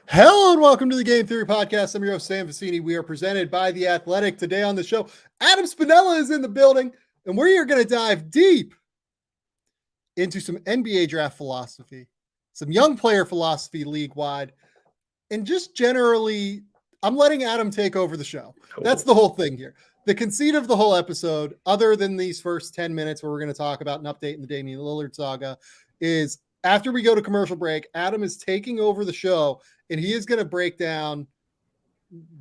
Hello and welcome to the Game Theory Podcast. I'm your host, Sam Vecenie. We are presented by The Athletic. Today on the show, Adam Spinella is in the building, and we're going to dive deep into some NBA draft philosophy, some young player philosophy league-wide, and just generally, I'm letting Adam take over the show. That's the whole thing here. The conceit of the whole episode, other than these first 10 minutes where we're going to talk about an update in the Damian Lillard saga, is after we go to commercial break, Adam is taking over the show, and he is going to break down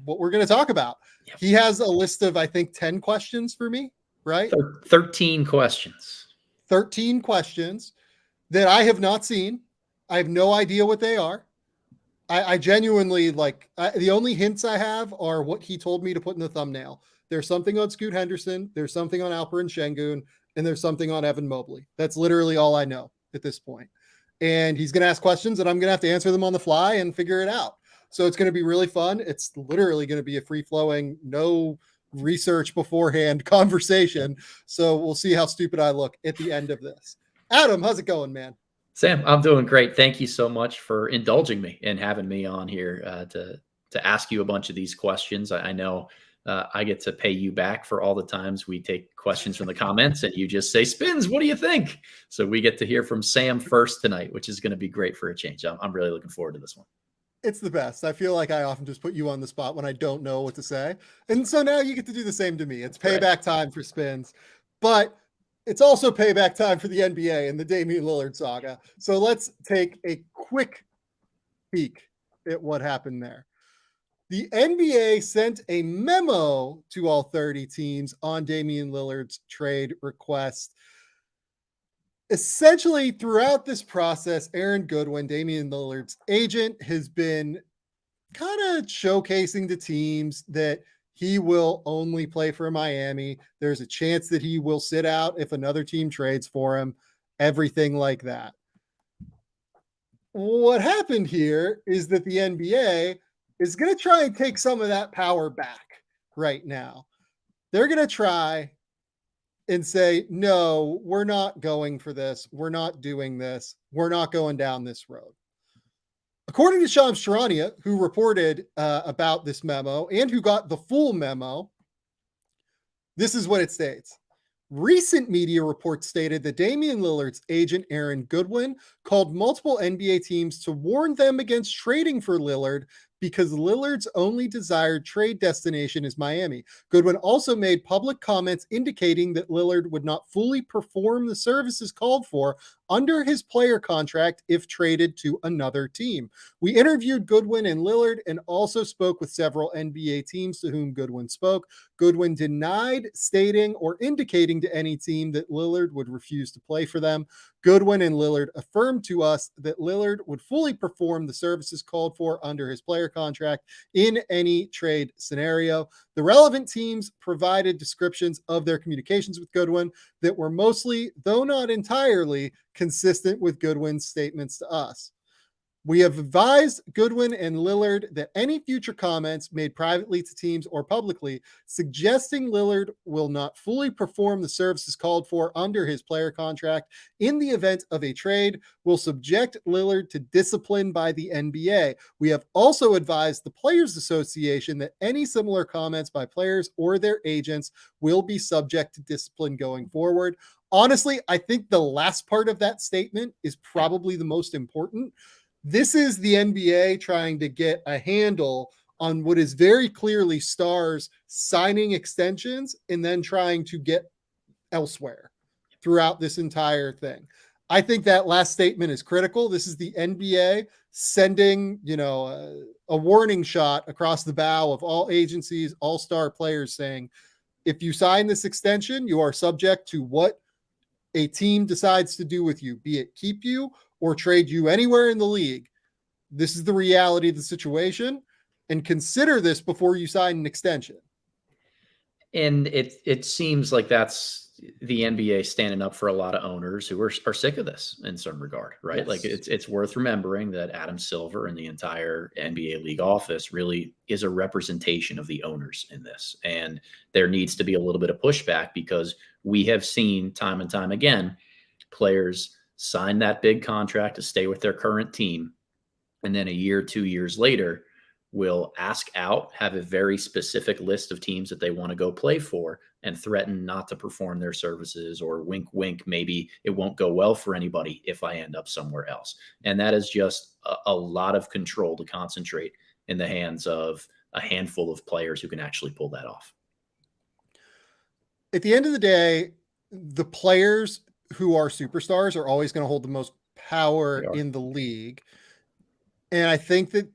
what we're going to talk about. Yep. He has a list of, I think, 10 questions for me, right? 13 questions. 13 questions that I have not seen. I have no idea what they are. I genuinely, the only hints I have are what he told me to put in the thumbnail. There's something on Scoot Henderson, there's something on Alperen Sengun, and there's something on Evan Mobley. That's literally all I know at this point. And he's going to ask questions, and I'm going to have to answer them on the fly and figure it out. So it's going to be really fun. It's literally going to be a free-flowing, no research beforehand conversation. So we'll see how stupid I look at the end of this. Adam, how's it going, man? Sam, I'm doing great. Thank you so much for indulging me and having me on here to ask you a bunch of these questions. I know I get to pay you back for all the times we take questions from the comments and you just say, Spins, what do you think? So we get to hear from Sam first tonight, which is going to be great for a change. I'm really looking forward to this one. It's the best. I feel like I often just put you on the spot when I don't know what to say. And so now you get to do the same to me. It's payback time for Spins, but it's also payback time for the NBA and the Damian Lillard saga. So let's take a quick peek at what happened there. The NBA sent a memo to all 30 teams on Damian Lillard's trade request. Essentially, throughout this process, Aaron Goodwin, Damian Lillard's agent, has been kind of showcasing to teams that he will only play for Miami. There's a chance that he will sit out if another team trades for him, everything like that. What happened here is that the NBA is going to try and take some of that power back right now. They're going to try and say, no, we're not going for this. We're not doing this. We're not going down this road. According to Shams Charania, who reported about this memo and who got the full memo, this is what it states. Recent media reports stated that Damian Lillard's agent, Aaron Goodwin, called multiple NBA teams to warn them against trading for Lillard because Lillard's only desired trade destination is Miami. Goodwin also made public comments indicating that Lillard would not fully perform the services called for under his player contract if traded to another team. We interviewed Goodwin and Lillard and also spoke with several NBA teams to whom Goodwin spoke. Goodwin denied stating or indicating to any team that Lillard would refuse to play for them. Goodwin and Lillard affirmed to us that Lillard would fully perform the services called for under his player contract in any trade scenario. The relevant teams provided descriptions of their communications with Goodwin that were mostly, though not entirely, consistent with Goodwin's statements to us. We have advised Goodwin and Lillard that any future comments made privately to teams or publicly suggesting Lillard will not fully perform the services called for under his player contract in the event of a trade will subject Lillard to discipline by the NBA. We have also advised the Players Association that any similar comments by players or their agents will be subject to discipline going forward. Honestly, I think the last part of that statement is probably the most important. This is the NBA trying to get a handle on what is very clearly stars signing extensions and then trying to get elsewhere throughout this entire thing. I think that last statement is critical. This is the NBA sending, a warning shot across the bow of all agencies, all star players saying, if you sign this extension, you are subject to what a team decides to do with you, be it keep you or trade you anywhere in the league. This is the reality of the situation, and consider this before you sign an extension. And it seems like that's the NBA standing up for a lot of owners who are sick of this in some regard, right? Yes. Like it's worth remembering that Adam Silver and the entire NBA league office really is a representation of the owners in this. And there needs to be a little bit of pushback because we have seen time and time again, players sign that big contract to stay with their current team. and then a year, 2 years later, will ask out, have a very specific list of teams that they want to go play for, and threaten not to perform their services, or wink, wink, maybe it won't go well for anybody if I end up somewhere else. And that is just a lot of control to concentrate in the hands of a handful of players who can actually pull that off. At the end of the day, the players who are superstars are always going to hold the most power in the league. And I think that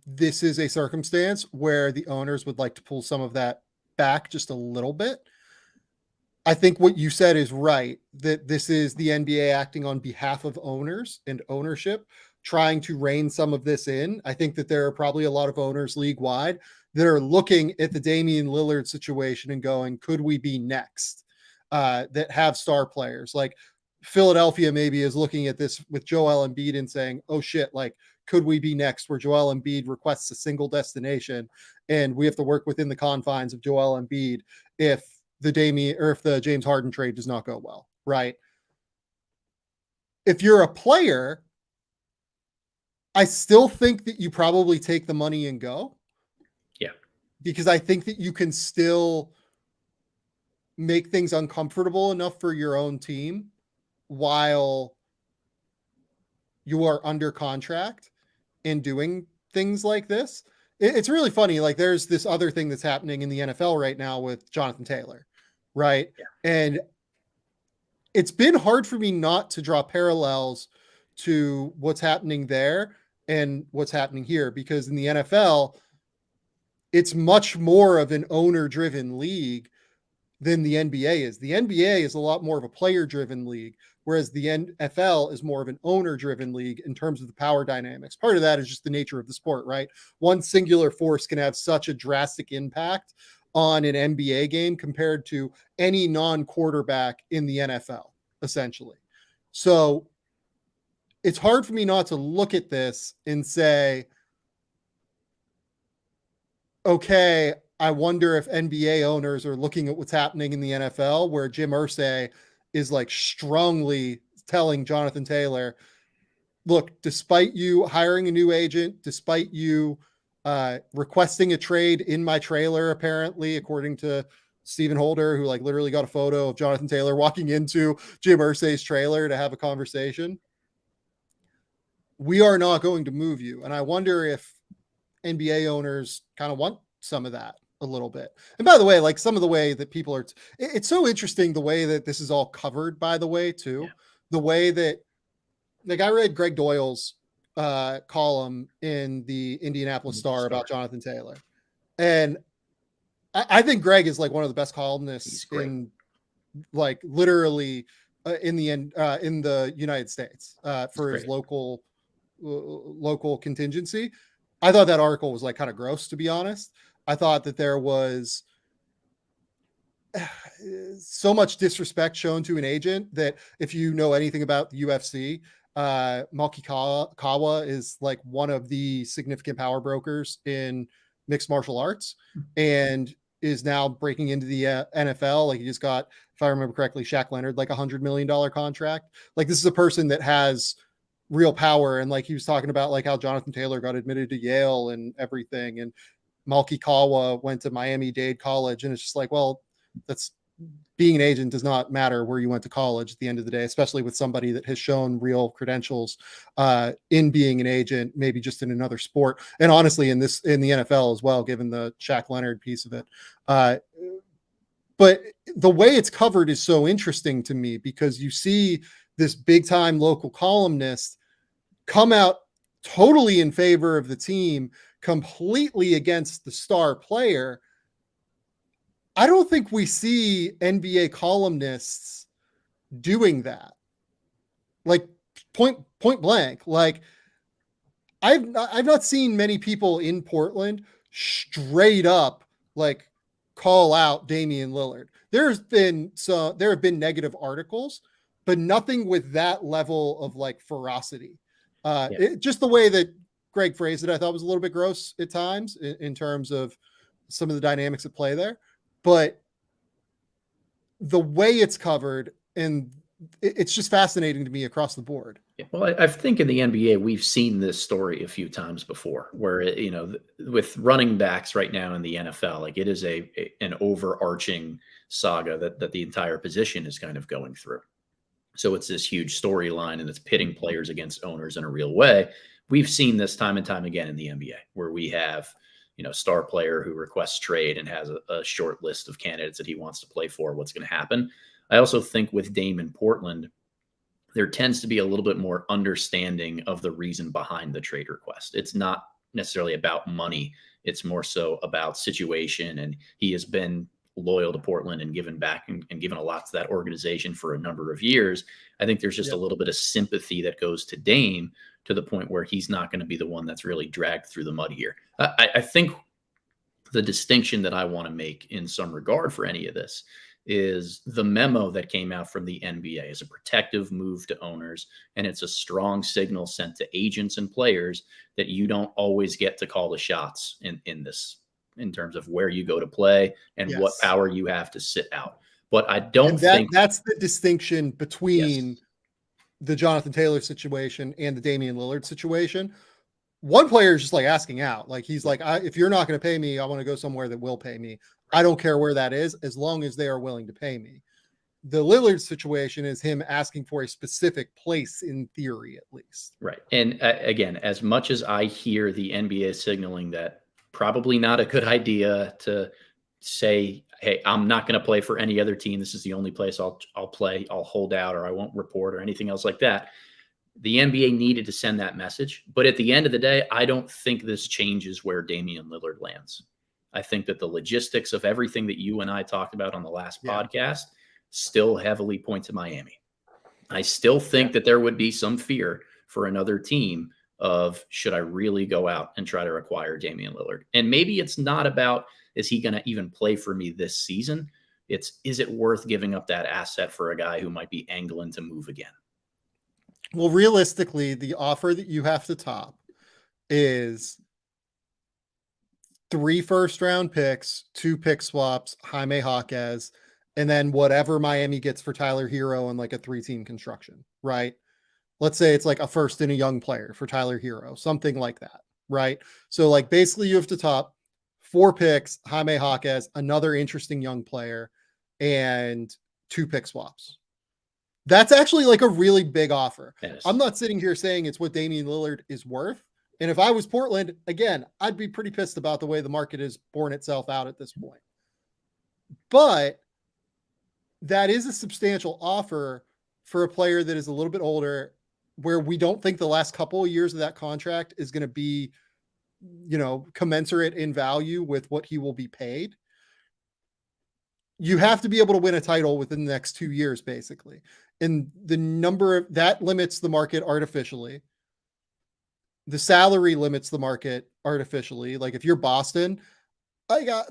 this is a circumstance where the owners would like to pull some of that back just a little bit. I think what you said is right, that this is the NBA acting on behalf of owners and ownership, trying to rein some of this in. I think that there are probably a lot of owners league-wide that are looking at the Damian Lillard situation and going, could we be next? That have star players. Like Philadelphia maybe is looking at this with Joel Embiid and saying, oh shit, like, could we be next? Where Joel Embiid requests a single destination and we have to work within the confines of Joel Embiid if the James Harden trade does not go well, right? If you're a player, I still think that you probably take the money and go. Yeah. Because I think that you can still make things uncomfortable enough for your own team while you are under contract and doing things like this. It's really funny. Like there's this other thing that's happening in the NFL right now with Jonathan Taylor, right? Yeah. And it's been hard for me not to draw parallels to what's happening there and what's happening here, because in the NFL, it's much more of an owner-driven league than the NBA is. The NBA is a lot more of a player-driven league, whereas the NFL is more of an owner-driven league in terms of the power dynamics. Part of that is just the nature of the sport, right? One singular force can have such a drastic impact on an NBA game compared to any non-quarterback in the NFL, essentially. So it's hard for me not to look at this and say, okay, I wonder if NBA owners are looking at what's happening in the NFL, where Jim Irsay is like strongly telling Jonathan Taylor, look, despite you hiring a new agent, despite you requesting a trade in my trailer, apparently, according to Stephen Holder, who like literally got a photo of Jonathan Taylor walking into Jim Irsay's trailer to have a conversation, we are not going to move you. And I wonder if NBA owners kind of want some of that a little bit. And by the way, like some of the way that people are, it's so interesting the way that this is all covered, by the way, too. Yeah. The way that, like, I read Greg Doyle's column in the Indianapolis Star about Jonathan Taylor. And I think Greg is like one of the best columnists in like literally in the United States for his local contingency. I thought that article was like kind of gross, to be honest. I thought that there was so much disrespect shown to an agent that if you know anything about the UFC, Malki Kawa is like one of the significant power brokers in mixed martial arts and is now breaking into the NFL. Like he just got, if I remember correctly, Shaq Leonard, like $100 million contract. Like this is a person that has real power. And like he was talking about like how Jonathan Taylor got admitted to Yale and everything. And Malki Kawa went to Miami-Dade College. And it's just like, well, that's being an agent does not matter where you went to college at the end of the day, especially with somebody that has shown real credentials in being an agent, maybe just in another sport. And honestly, in the NFL as well, given the Shaq Leonard piece of it. But the way it's covered is so interesting to me because you see this big time local columnist come out totally in favor of the team, completely against the star player. I don't think we see NBA columnists doing that. Like point blank. Like I've not seen many people in Portland straight up like call out Damian Lillard. There have been negative articles, but nothing with that level of like ferocity. Just the way that Greg phrased it, I thought was a little bit gross at times in terms of some of the dynamics at play there. But the way it's covered, and it's just fascinating to me across the board. Well, I think in the NBA, we've seen this story a few times before where, with running backs right now in the NFL, like it is an overarching saga that the entire position is kind of going through. So it's this huge storyline and it's pitting players against owners in a real way. We've seen this time and time again in the NBA where we have, star player who requests trade and has a short list of candidates that he wants to play for. What's going to happen? I also think with Dame in Portland, there tends to be a little bit more understanding of the reason behind the trade request. It's not necessarily about money. It's more so about situation. And he has been loyal to Portland and given back and given a lot to that organization for a number of years. I think there's just a little bit of sympathy that goes to Dame to the point where he's not going to be the one that's really dragged through the mud here. I think the distinction that I want to make in some regard for any of this is the memo that came out from the NBA is a protective move to owners, and it's a strong signal sent to agents and players that you don't always get to call the shots in this, in terms of where you go to play and what power you have to sit out. But I don't think that's the distinction between the Jonathan Taylor situation and the Damian Lillard situation. One player is just like asking out. Like he's like, if you're not going to pay me, I want to go somewhere that will pay me. I don't care where that is, as long as they are willing to pay me. The Lillard situation is him asking for a specific place, in theory, at least. Right. And again, as much as I hear the NBA signaling that probably not a good idea to say, hey, I'm not going to play for any other team. This is the only place I'll play. I'll hold out, or I won't report, or anything else like that. The NBA needed to send that message. But at the end of the day, I don't think this changes where Damian Lillard lands. I think that the logistics of everything that you and I talked about on the last podcast still heavily point to Miami. I still think that there would be some fear for another team of, should I really go out and try to acquire Damian Lillard? And maybe it's not about, is he going to even play for me this season? It's, is it worth giving up that asset for a guy who might be angling to move again? Well, realistically, the offer that you have to top is 3 first-round picks, 2 pick swaps, Jaime Jaquez, and then whatever Miami gets for Tyler Hero and like a 3-team construction, right? Let's say it's like a first and a young player for Tyler Hero, something like that, right? So like basically you have to top 4 picks, Jaime Jaquez, another interesting young player, and 2 pick swaps. That's actually like a really big offer. Yes. I'm not sitting here saying it's what Damian Lillard is worth. And if I was Portland, again, I'd be pretty pissed about the way the market has borne itself out at this point. But that is a substantial offer for a player that is a little bit older, where we don't think the last couple of years of that contract is going to be, commensurate in value with what he will be paid. You have to be able to win a title within the next 2 years, basically. And the number of that limits the market artificially. The salary limits the market artificially. Like if you're Boston,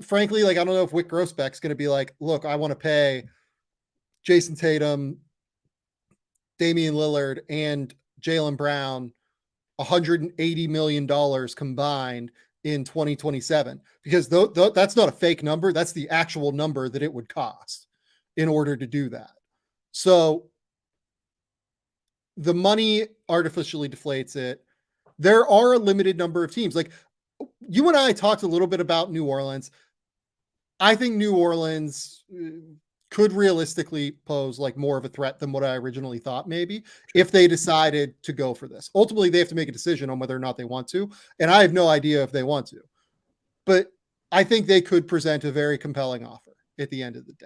frankly, I don't know if Wick Grossbeck's going to be like, look, I want to pay Jason Tatum, Damian Lillard, and Jalen Brown $180 million combined in 2027, because that's not a fake number. That's the actual number that it would cost in order to do that. So the money artificially deflates it. There are a limited number of teams. Like you and I talked a little bit about New Orleans. I think New Orleans could realistically pose like more of a threat than what I originally thought, maybe, if they decided to go for this. Ultimately, they have to make a decision on whether or not they want to. And I have no idea if they want to. But I think they could present a very compelling offer at the end of the day.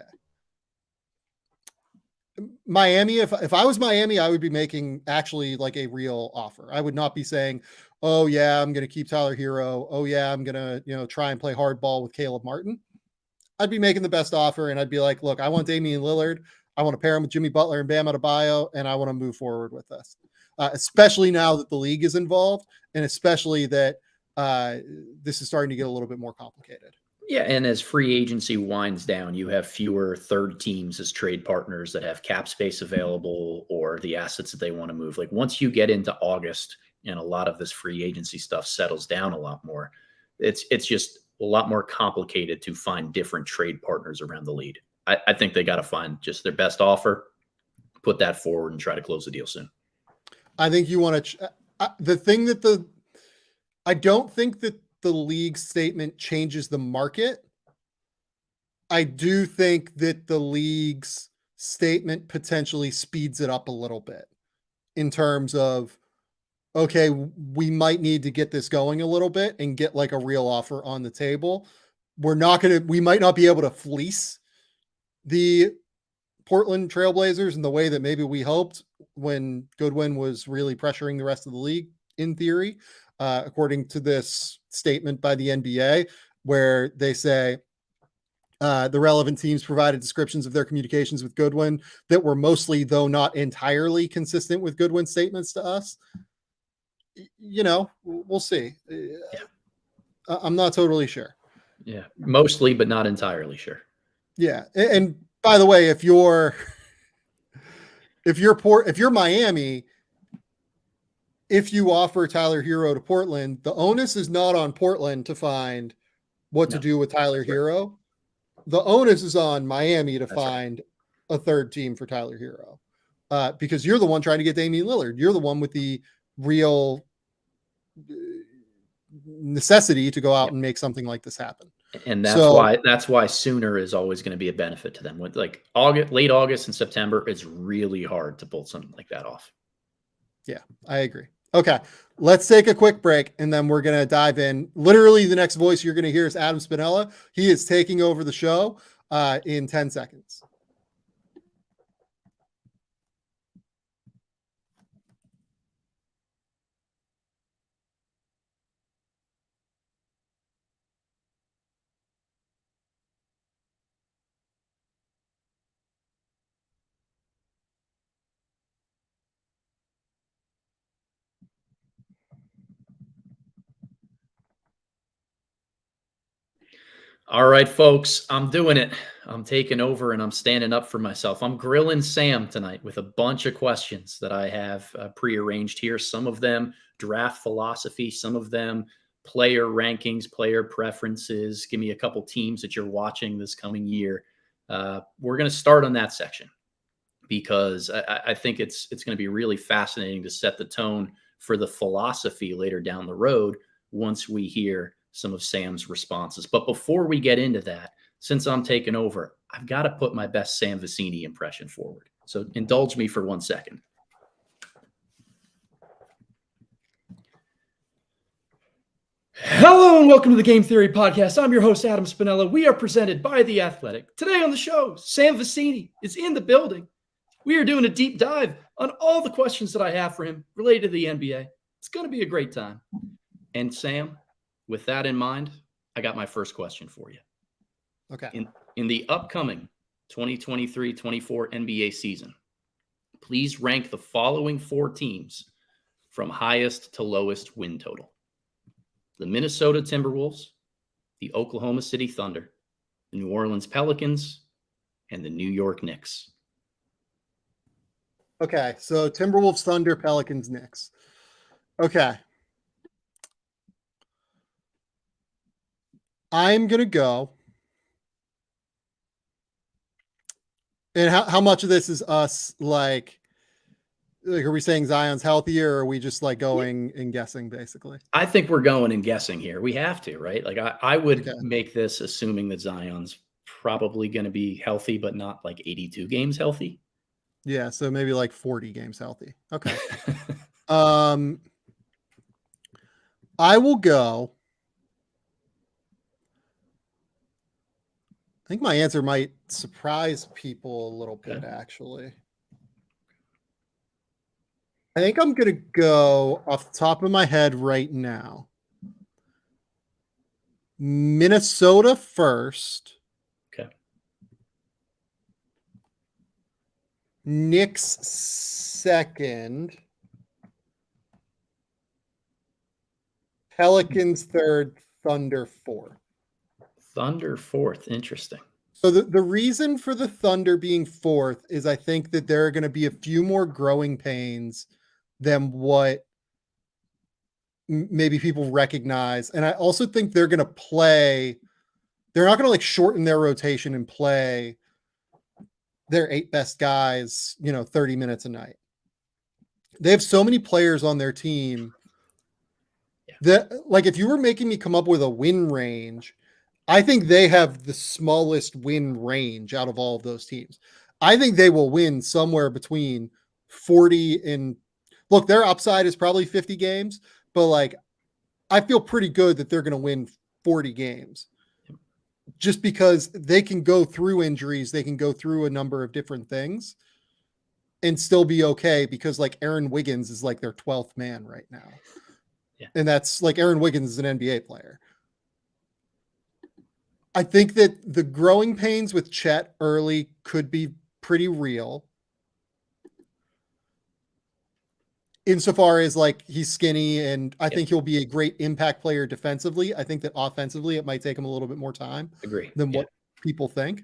Miami, if I was Miami, I would be making actually like a real offer. I would not be saying, oh yeah, I'm going to keep Tyler Hero. Oh yeah, I'm going to, try and play hardball with Caleb Martin. I'd be making the best offer, and I'd be like, look, I want Damian Lillard. I want to pair him with Jimmy Butler and Bam Adebayo, and I want to move forward with this, especially now that the league is involved, and especially that this is starting to get a little bit more complicated. Yeah, and as free agency winds down, you have fewer third teams as trade partners that have cap space available or the assets that they want to move. Like once you get into August and a lot of this free agency stuff settles down a lot more, it's just a lot more complicated to find different trade partners around the league. I think they got to find just their best offer, put that forward, and try to close the deal soon. I think you want to. The thing that I don't think that the league statement changes the market. I do think that the league's statement potentially speeds it up a little bit in terms of, okay, we might need to get this going a little bit and get like a real offer on the table. We might not be able to fleece the Portland Trailblazers in the way that maybe we hoped when Goodwin was really pressuring the rest of the league, in theory, according to this statement by the NBA, where they say the relevant teams provided descriptions of their communications with Goodwin that were mostly, though not entirely, consistent with Goodwin's statements to us. We'll see. Yeah. I'm not totally sure. Yeah, mostly, but not entirely sure. Yeah, and by the way, if you're Miami, if you offer Tyler Hero to Portland, the onus is not on Portland to find what to do with Tyler Hero. The onus is on Miami to find a third team for Tyler Hero, because you're the one trying to get Damian Lillard. You're the one with the real necessity to go out and make something like this happen. And that's why sooner is always going to be a benefit to them. With like late August and September, it's really hard to pull something like that off. Yeah, I agree. Okay, let's take a quick break, and then we're going to dive in. Literally, the next voice you're going to hear is Adam Spinella. He is taking over the show in 10 seconds. All right, folks, I'm doing it. I'm taking over and I'm standing up for myself. I'm grilling Sam tonight with a bunch of questions that I have prearranged here. Some of them draft philosophy, some of them player rankings, player preferences. Give me a couple teams that you're watching this coming year. We're going to start on that section because I think it's going to be really fascinating to set the tone for the philosophy later down the road once we hear some of Sam's responses. But before we get into that, since I'm taking over, I've got to put my best Sam Vecenie impression forward. So indulge me for 1 second. Hello and welcome to the Game Theory Podcast. I'm your host, Adam Spinella. We are presented by The Athletic. Today on the show, Sam Vecenie is in the building. We are doing a deep dive on all the questions that I have for him related to the NBA. It's going to be a great time. And Sam, with that in mind, I got my first question for you. Okay. In the upcoming 2023-24 NBA season, please rank the following 4 teams from highest to lowest win total. The Minnesota Timberwolves, the Oklahoma City Thunder, the New Orleans Pelicans, and the New York Knicks. Okay, so Timberwolves, Thunder, Pelicans, Knicks. Okay. I'm going to go. And how much of this is us, like, are we saying Zion's healthier, or are we just like going and guessing, basically? I think we're going and guessing here. We have to, right? Like I would make this assuming that Zion's probably going to be healthy, but not like 82 games healthy. Yeah, so maybe like 40 games healthy. Okay. I will go. I think my answer might surprise people a little bit, actually. I think I'm going to go off the top of my head right now. Minnesota first. Okay. Knicks second. Pelicans third. Thunder fourth. Thunder fourth. Interesting. So the reason for the Thunder being fourth is I think that there are going to be a few more growing pains than what maybe people recognize. And I also think they're going to play. They're not going to like shorten their rotation and play their 8 best guys, 30 minutes a night. They have so many players on their team that, like, if you were making me come up with a win range, I think they have the smallest win range out of all of those teams. I think they will win somewhere between 40 and look, their upside is probably 50 games, but like, I feel pretty good that they're going to win 40 games just because they can go through injuries. They can go through a number of different things and still be okay because like Aaron Wiggins is like their 12th man right now. Yeah. And that's like Aaron Wiggins is an NBA player. I think that the growing pains with Chet early could be pretty real. Insofar as like he's skinny and I think he'll be a great impact player defensively. I think that offensively it might take him a little bit more time than what people think.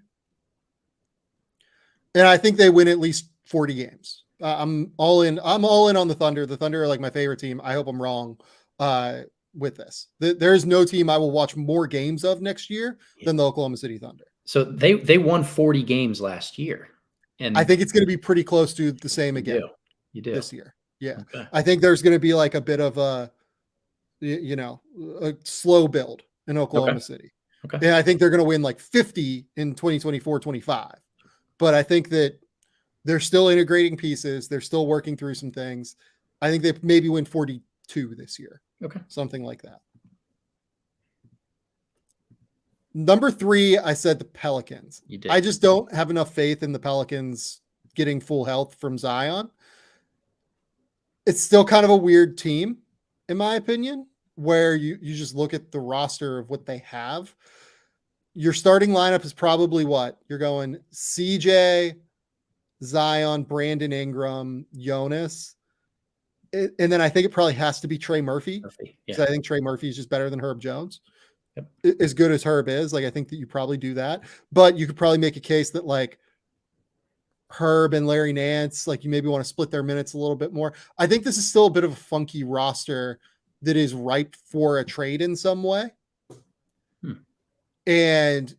And I think they win at least 40 games. I'm all in on the Thunder. The Thunder are like my favorite team. I hope I'm wrong with this. There's no team I will watch more games of next year than the Oklahoma City Thunder. So they won 40 games last year. And I think it's going to be pretty close to the same again you do. this year. Yeah. Okay. I think there's going to be like a bit of a slow build in Oklahoma City. Okay. And I think they're going to win like 50 in 2024-25. But I think that they're still integrating pieces. They're still working through some things. I think they maybe win 42 this year. Okay. Something like that. Number 3, I said the Pelicans. You did. I just don't have enough faith in the Pelicans getting full health from Zion. It's still kind of a weird team, in my opinion, where you just look at the roster of what they have. Your starting lineup is probably what? You're going CJ, Zion, Brandon Ingram, Jonas. And then I think it probably has to be Trey Murphy. Because I think Trey Murphy is just better than Herb Jones. Yep. As good as Herb is. Like, I think that you probably do that. But you could probably make a case that, like, Herb and Larry Nance, like, you maybe want to split their minutes a little bit more. I think this is still a bit of a funky roster that is ripe for a trade in some way. And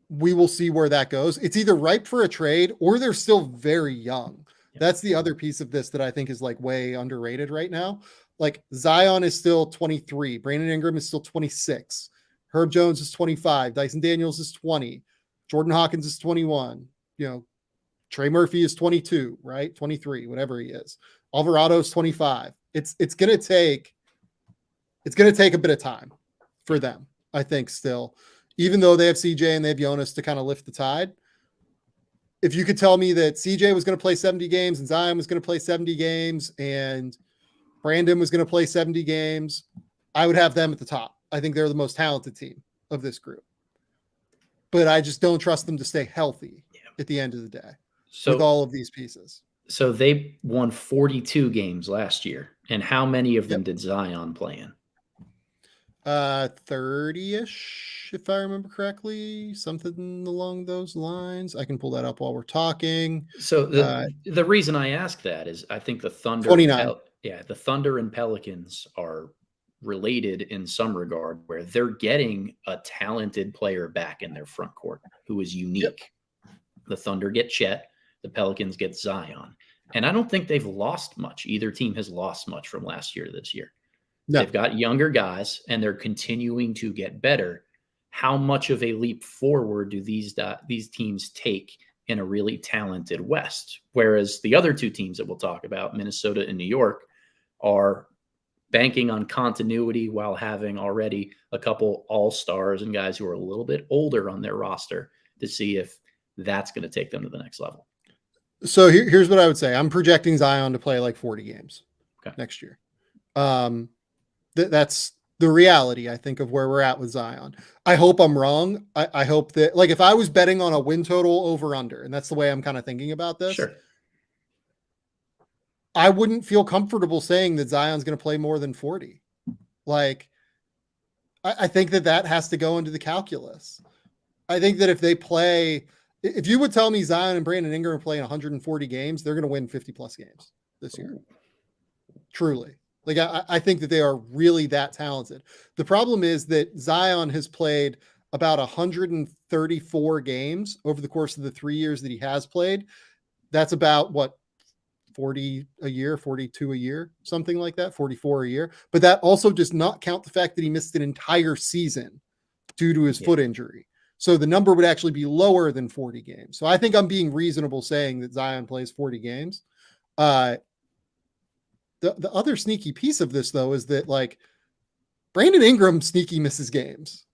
we will see where that goes. It's either ripe for a trade or they're still very young. Yep. That's the other piece of this that I think is like way underrated right now. Like, Zion is still 23. Brandon Ingram is still 26. Herb Jones is 25. Dyson Daniels is 20. Jordan Hawkins is 21. Trey Murphy is 22, right? 23, whatever he is. Alvarado is 25. It's going to take a bit of time for them, I think, still, even though they have CJ and they have Jonas to kind of lift the tide. If you could tell me that CJ was going to play 70 games and Zion was going to play 70 games and Brandon was going to play 70 games, I would have them at the top. I think they're the most talented team of this group. But I just don't trust them to stay healthy at the end of the day with all of these pieces. So they won 42 games last year. And how many of them did Zion play in? 30-ish, if I remember correctly, something along those lines. I can pull that up while we're talking. So the reason I ask that is I think the Thunder, 29. The Thunder and Pelicans are related in some regard, where they're getting a talented player back in their front court who is unique. Yep. The Thunder get Chet, the Pelicans get Zion. And I don't think they've lost much. Either team has lost much from last year to this year. No. They've got younger guys, and they're continuing to get better. How much of a leap forward do these teams take in a really talented West? Whereas the other two teams that we'll talk about, Minnesota and New York, are banking on continuity while having already a couple all-stars and guys who are a little bit older on their roster to see if that's going to take them to the next level. So here's what I would say. I'm projecting Zion to play like 40 games next year. That's the reality, I think, of where we're at with Zion. I hope I'm wrong. I hope that, like, if I was betting on a win total over under, and that's the way I'm kind of thinking about this, sure, I wouldn't feel comfortable saying that Zion's going to play more than 40. Like, I think that has to go into the calculus. I think that if you would tell me Zion and Brandon Ingram are playing 140 games, they're going to win 50 plus games this year. Truly. Like, I think that they are really that talented. The problem is that Zion has played about 134 games over the course of the 3 years that he has played. That's about 40% 40 a year, 42 a year, something like that, 44 a year. But that also does not count the fact that he missed an entire season due to his foot injury. So the number would actually be lower than 40 games. So I think I'm being reasonable saying that Zion plays 40 games. The other sneaky piece of this, though, is that like Brandon Ingram sneaky misses games.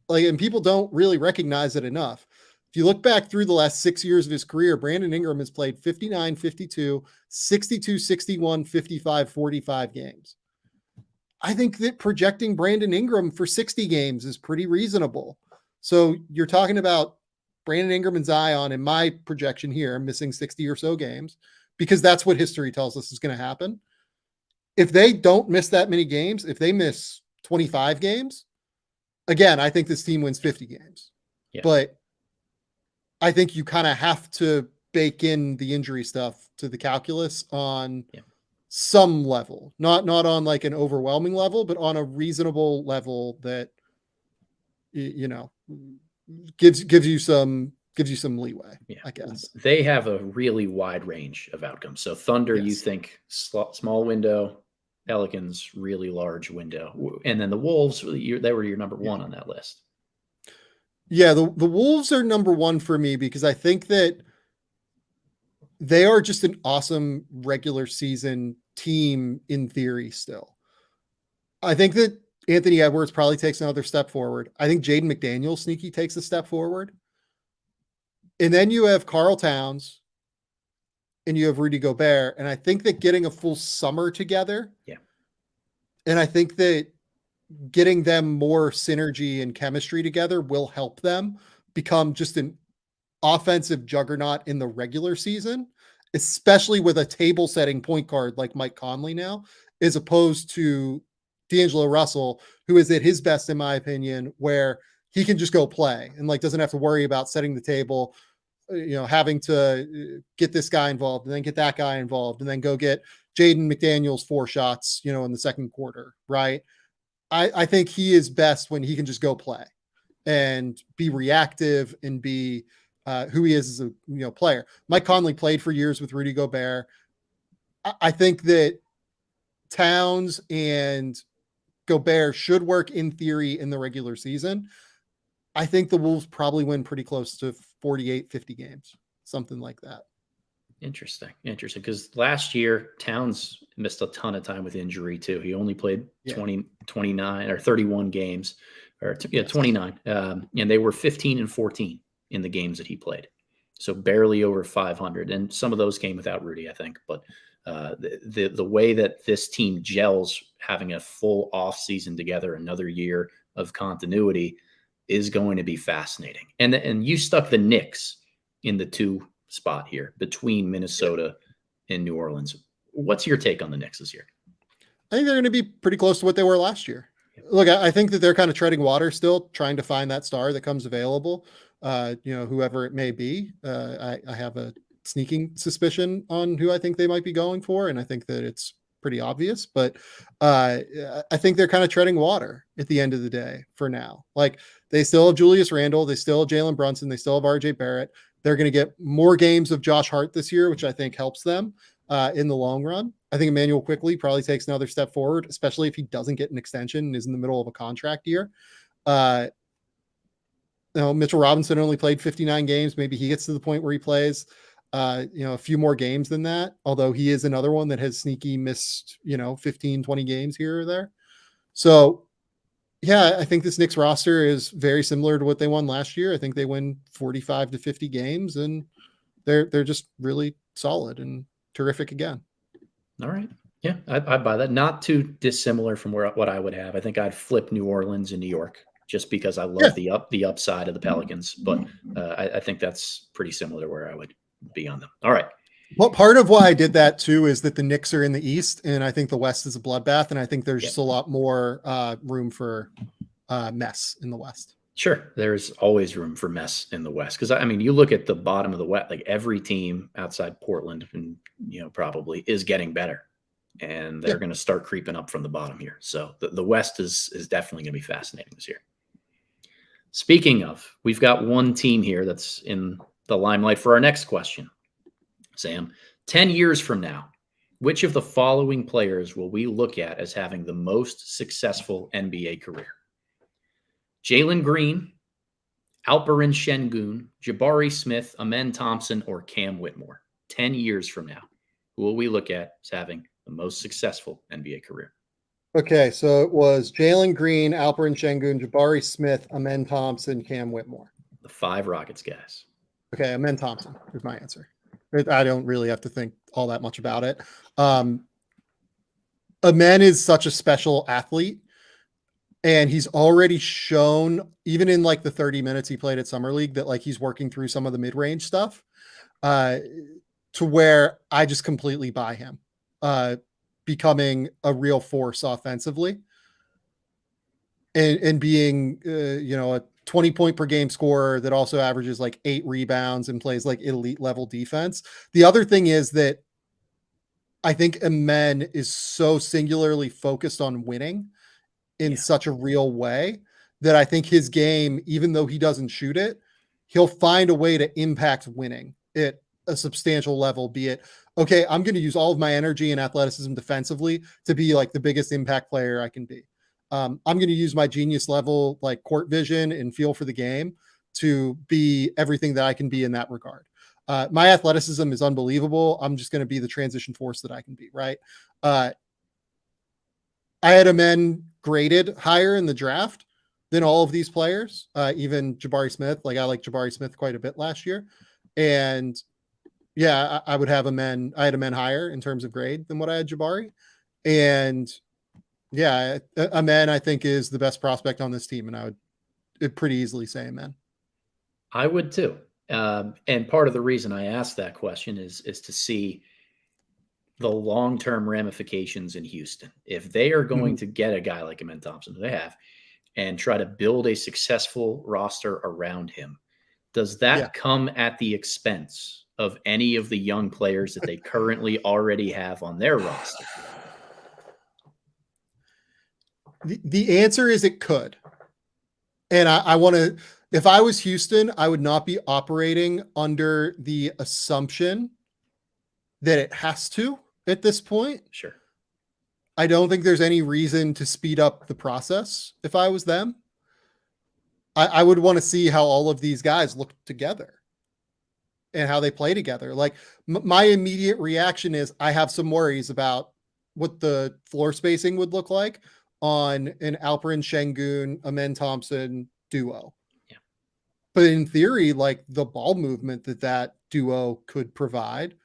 Like, and people don't really recognize it enough. If you look back through the last 6 years of his career, Brandon Ingram has played 59, 52, 62, 61, 55, 45 games. I think that projecting Brandon Ingram for 60 games is pretty reasonable. So you're talking about Brandon Ingram and Zion in my projection here, missing 60 or so games, because that's what history tells us is going to happen. If they don't miss that many games, if they miss 25 games, again, I think this team wins 50 games. Yeah. But I think you kind of have to bake in the injury stuff to the calculus on some level, not on like an overwhelming level, but on a reasonable level that, you know, gives you some leeway. Yeah, I guess they have a really wide range of outcomes. So Thunder, you think small window, Pelicans really large window, and then the Wolves, they were your number one on that list. Yeah, the Wolves are number one for me because I think that they are just an awesome regular season team in theory still. I think that Anthony Edwards probably takes another step forward. I think Jaden McDaniels sneaky takes a step forward. And then you have Karl Towns and you have Rudy Gobert. And I think that getting a full summer together. Yeah. And I think that getting them more synergy and chemistry together will help them become just an offensive juggernaut in the regular season, especially with a table setting point guard like Mike Conley now, as opposed to D'Angelo Russell, who is at his best, in my opinion, where he can just go play and like doesn't have to worry about setting the table, you know, having to get this guy involved and then get that guy involved and then go get Jaden McDaniels 4 shots, you know, in the second quarter, right? I think he is best when he can just go play and be reactive and be who he is as a player. Mike Conley played for years with Rudy Gobert. I think that Towns and Gobert should work in theory in the regular season. I think the Wolves probably win pretty close to 48, 50 games, something like that. Interesting. Because last year, Towns missed a ton of time with injury too. He only played 29 or 31 games, or 29. And they were 15 and 14 in the games that he played. So barely over 500. And some of those came without Rudy, I think. But the way that this team gels, having a full off season together, another year of continuity, is going to be fascinating. And you stuck the Knicks in the 2 spot here between Minnesota and New Orleans. What's your take on the Knicks this year? I think they're going to be pretty close to what they were last year. Look, I think that they're kind of treading water still, trying to find that star that comes available, whoever it may be. I have a sneaking suspicion on who I think they might be going for, and I think that it's pretty obvious, but I think they're kind of treading water at the end of the day for now. Like, they still have Julius Randle, they still have Jalen Brunson, they still have RJ Barrett. They're going to get more games of Josh Hart this year, which I think helps them in the long run. I think Emmanuel Quickley probably takes another step forward, especially if he doesn't get an extension and is in the middle of a contract year. Mitchell Robinson only played 59 games. Maybe he gets to the point where he plays, a few more games than that, although he is another one that has sneaky missed, 15, 20 games here or there. So, yeah, I think this Knicks roster is very similar to what they won last year. I think they win 45 to 50 games, and they're just really solid and terrific again. All right. Yeah, I'd buy that. Not too dissimilar from what I would have. I think I'd flip New Orleans and New York just because I love the upside of the Pelicans. But I think that's pretty similar to where I would be on them. All right. Well, part of why I did that too is that the Knicks are in the East, and I think the West is a bloodbath, and I think there's just a lot more room for mess in the West. Sure, there's always room for mess in the West because you look at the bottom of the West, like every team outside Portland, and probably is getting better, and they're going to start creeping up from the bottom here. So the West is definitely going to be fascinating this year. Speaking of, we've got one team here that's in the limelight for our next question. Sam, 10 years from now, which of the following players will we look at as having the most successful NBA career? Jalen Green, Alperen Sengun, Jabari Smith, Amen Thompson, or Cam Whitmore? 10 years from now, who will we look at as having the most successful NBA career? Okay, so it was Jalen Green, Alperen Sengun, Jabari Smith, Amen Thompson, Cam Whitmore. The 5 Rockets guys. Okay, Amen Thompson is my answer. I don't really have to think all that much about it. Amen is such a special athlete, and he's already shown, even in like the 30 minutes he played at Summer League, that like he's working through some of the mid-range stuff to where I just completely buy him becoming a real force offensively and being, a 20 point per game scorer that also averages like 8 rebounds and plays like elite level defense. The other thing is that I think Amen is so singularly focused on winning in such a real way that I think his game, even though he doesn't shoot it, he'll find a way to impact winning at a substantial level, be it, okay, I'm going to use all of my energy and athleticism defensively to be like the biggest impact player I can be. I'm going to use my genius level, like court vision and feel for the game to be everything that I can be in that regard. My athleticism is unbelievable. I'm just going to be the transition force that I can be. Right. I had Amen graded higher in the draft than all of these players, even Jabari Smith. Like I like Jabari Smith quite a bit last year. And yeah, I would have Amen. I had Amen higher in terms of grade than what I had Jabari. And yeah, Amen, I think, is the best prospect on this team, and I would pretty easily say Amen. I would too. And part of the reason I asked that question is to see the long-term ramifications in Houston. If they are going to get a guy like Amen Thompson, who they have, and try to build a successful roster around him, does that come at the expense of any of the young players that they currently already have on their roster? The answer is it could. And I want to, if I was Houston, I would not be operating under the assumption that it has to at this point. Sure. I don't think there's any reason to speed up the process if I was them. I would want to see how all of these guys look together and how they play together. Like my immediate reaction is I have some worries about what the floor spacing would look like on an Alperen Sengun, Amen Thompson duo. Yeah. But in theory, like the ball movement that duo could provide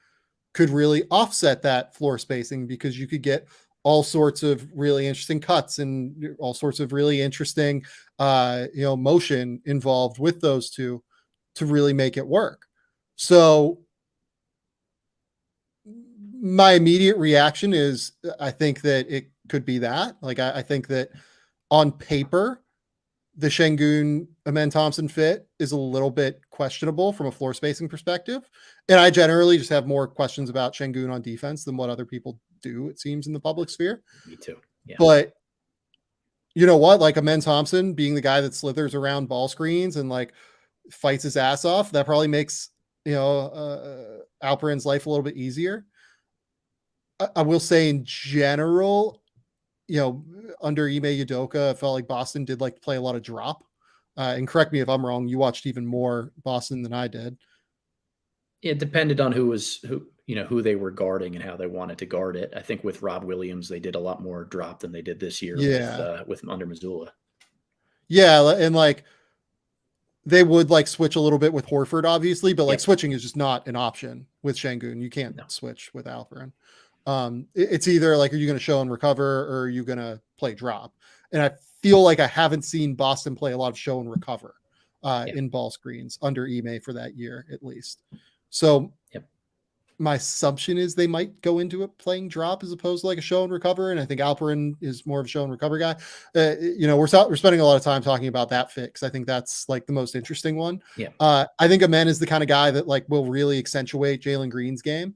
could really offset that floor spacing, because you could get all sorts of really interesting cuts and all sorts of really interesting, motion involved with those two to really make it work. So my immediate reaction is I think that it could be that. Like, I think that on paper, the Sengun Amen Thompson fit is a little bit questionable from a floor spacing perspective. And I generally just have more questions about Sengun on defense than what other people do, it seems, in the public sphere. Me too. Yeah. But you know what? Like Amen Thompson being the guy that slithers around ball screens and like fights his ass off, that probably makes, Alperen's life a little bit easier. I will say in general, under Ime Udoka, I felt like Boston did like play a lot of drop. And correct me if I'm wrong, you watched even more Boston than I did. It depended on who they were guarding and how they wanted to guard it. I think with Rob Williams, they did a lot more drop than they did this year with under Missoula. Yeah. And like they would like switch a little bit with Horford, obviously, but like switching is just not an option with Sengun. You can't switch with Alperen. It's either like, are you going to show and recover, or are you going to play drop? And I feel like I haven't seen Boston play a lot of show and recover in ball screens under Ime for that year, at least. So my assumption is they might go into it playing drop as opposed to like a show and recover. And I think Alperen is more of a show and recover guy. We're spending a lot of time talking about that fit, because I think that's like the most interesting one. Yeah. I think Amen is the kind of guy that like will really accentuate Jalen Green's game.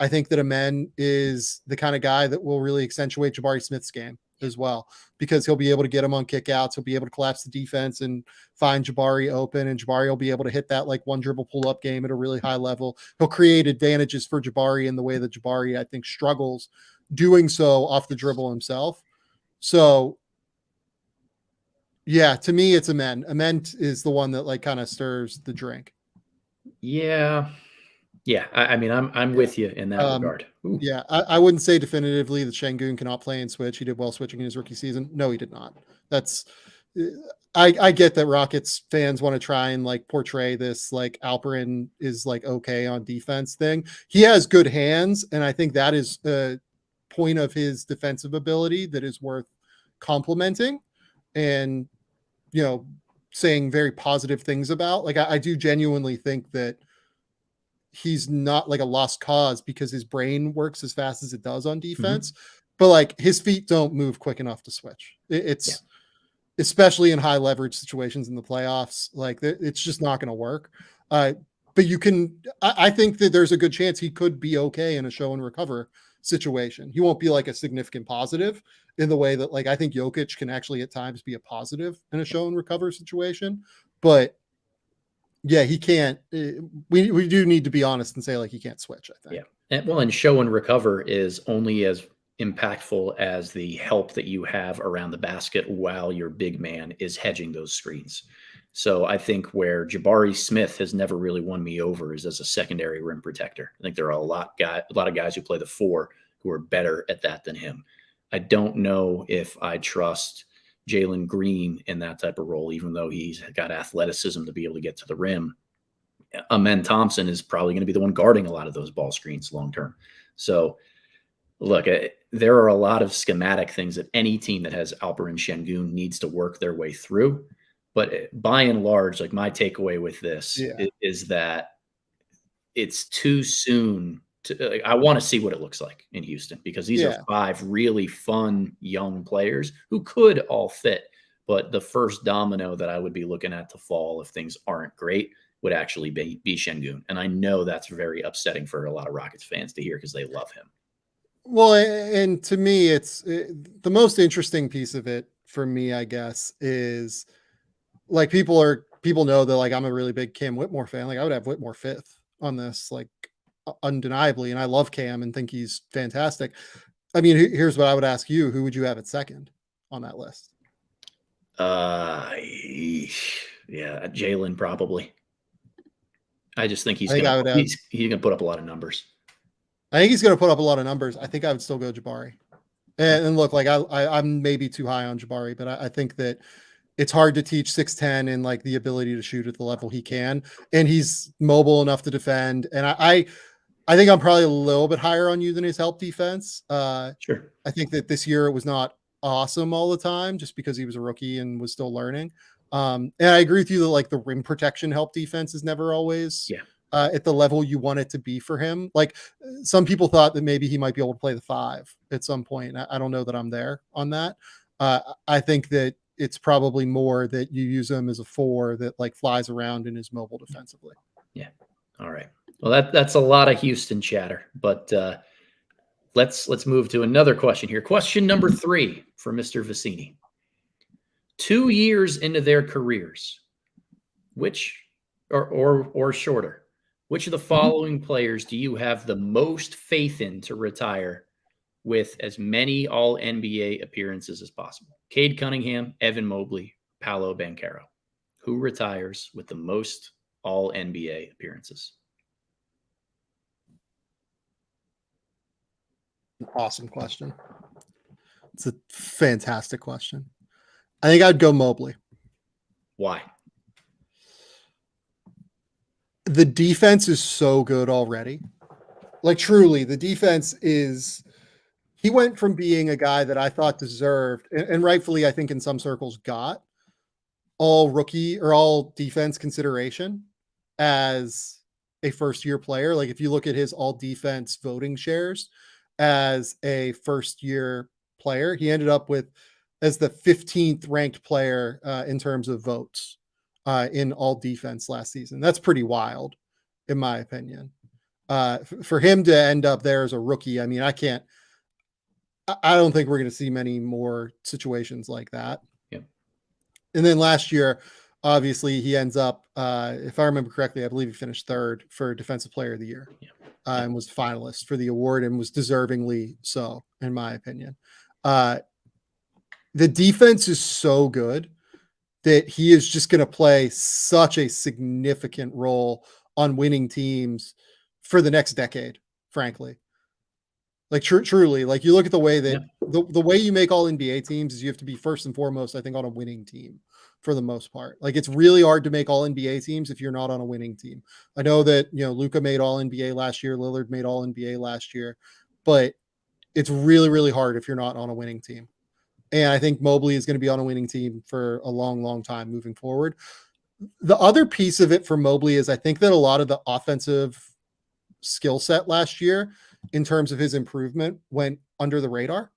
I think that Amen is the kind of guy that will really accentuate Jabari Smith's game as well, because he'll be able to get him on kickouts. He'll be able to collapse the defense and find Jabari open, and Jabari will be able to hit that like one dribble pull up game at a really high level. He'll create advantages for Jabari in the way that Jabari, I think, struggles doing so off the dribble himself. So yeah, to me, it's Amen. Amen is the one that like kind of stirs the drink. Yeah. Yeah. I mean, I'm with you in that regard. Ooh. Yeah, I wouldn't say definitively that Sengun cannot play and switch. He did well switching in his rookie season. No, he did not. That's I get that Rockets fans want to try and like portray this like Alperen is like okay on defense thing. He has good hands, and I think that is a point of his defensive ability that is worth complimenting and, you know, saying very positive things about. Like I do genuinely think that he's not like a lost cause because his brain works as fast as it does on defense, but like his feet don't move quick enough to switch. It's especially in high leverage situations in the playoffs, like it's just not going to work. But you can, I think that there's a good chance he could be okay in a show and recover situation. He won't be like a significant positive in the way that like, I think Jokic can actually at times be a positive in a show and recover situation, but yeah, he can't. We do need to be honest and say like he can't switch, I think. Yeah. And show and recover is only as impactful as the help that you have around the basket while your big man is hedging those screens. So I think where Jabari Smith has never really won me over is as a secondary rim protector. I think there are a lot of guys who play the 4 who are better at that than him. I don't know if I trust Jalen Green in that type of role, even though he's got athleticism to be able to get to the rim. Amen Thompson is probably going to be the one guarding a lot of those ball screens long term. So look, there are a lot of schematic things that any team that has Alperen Sengun needs to work their way through. But by and large, like my takeaway with this is that it's too soon to, I want to see what it looks like in Houston, because these are 5 really fun young players who could all fit. But the first domino that I would be looking at to fall if things aren't great would actually be Sengun. And I know that's very upsetting for a lot of Rockets fans to hear because they love him. Well, and to me, it's the most interesting piece of it for me, I guess, is like people know that like I'm a really big Cam Whitmore fan. Like I would have Whitmore 5th on this, like undeniably. And I love Cam and think he's fantastic. I mean, here's what I would ask you. Who would you have at second on that list? Jalen probably. I just think he's going to put up a lot of numbers. I think he's going to put up a lot of numbers. I think I would still go Jabari. And look, like I'm maybe too high on Jabari, but I think that it's hard to teach 6'10" and like the ability to shoot at the level he can. And he's mobile enough to defend. And I think I'm probably a little bit higher on you than his help defense. Sure. I think that this year it was not awesome all the time just because he was a rookie and was still learning. And I agree with you that like the rim protection help defense is never always at the level you want it to be for him. Like some people thought that maybe he might be able to play the 5 at some point. I don't know that I'm there on that. I think that it's probably more that you use him as a 4 that like flies around and is mobile defensively. Yeah. All right. Well, that's a lot of Houston chatter, but let's move to another question here. Question number 3 for Mr. Vecenie. 2 years into their careers, which or shorter, which of the following players do you have the most faith in to retire with as many all-NBA appearances as possible? Cade Cunningham, Evan Mobley, Paolo Banchero. Who retires with the most all-NBA appearances? Awesome question. It's a fantastic question. I think I'd go Mobley. Why? The defense is so good already. Like truly, the defense is, he went from being a guy that I thought deserved, and rightfully, I think in some circles got all rookie or all defense consideration as a first year player. Like if you look at his all defense voting shares as a first year player, he ended up with as the 15th ranked player in terms of votes in all defense last season. That's pretty wild, in my opinion. For him to end up there as a rookie, I mean, I can't I don't think we're going to see many more situations like that. Yeah. And then last year, obviously, he ends up, if I remember correctly, I believe he finished third for Defensive Player of the Year. Yeah. And was finalist for the award and was deservingly so, in my opinion. The defense is so good that he is just going to play such a significant role on winning teams for the next decade, frankly. Like truly, like you look at the way that the way you make all NBA teams is you have to be first and foremost, I think, on a winning team for the most part. Like it's really hard to make all NBA teams if you're not on a winning team. I know that, Luka made all NBA last year, Lillard made all NBA last year, but it's really, really hard if you're not on a winning team. And I think Mobley is going to be on a winning team for a long, long time moving forward. The other piece of it for Mobley is I think that a lot of the offensive skill set last year in terms of his improvement went under the radar.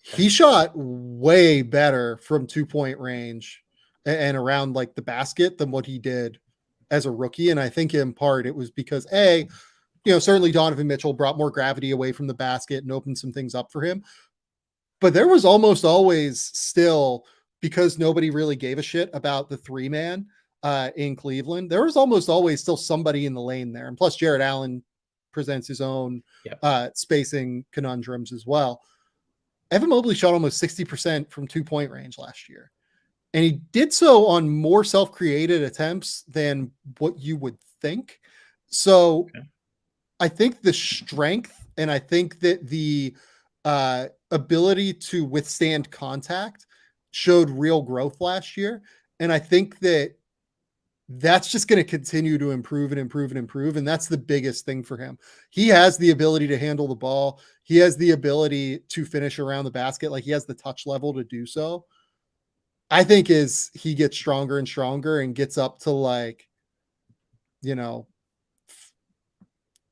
He shot way better from 2-point range and around like the basket than what he did as a rookie. And I think in part it was because certainly Donovan Mitchell brought more gravity away from the basket and opened some things up for him. But there was almost always still, because nobody really gave a shit about the 3-man in Cleveland, there was almost always still somebody in the lane there. And plus Jared Allen presents his own spacing conundrums as well. Evan Mobley shot almost 60% from 2-point range last year. And he did so on more self-created attempts than what you would think. So I think the strength and I think that the ability to withstand contact showed real growth last year. And I think that that's just going to continue to improve and improve and improve. And that's the biggest thing for him. He has the ability to handle the ball. He has the ability to finish around the basket. Like he has the touch level to do so. I think as he gets stronger and stronger and gets up to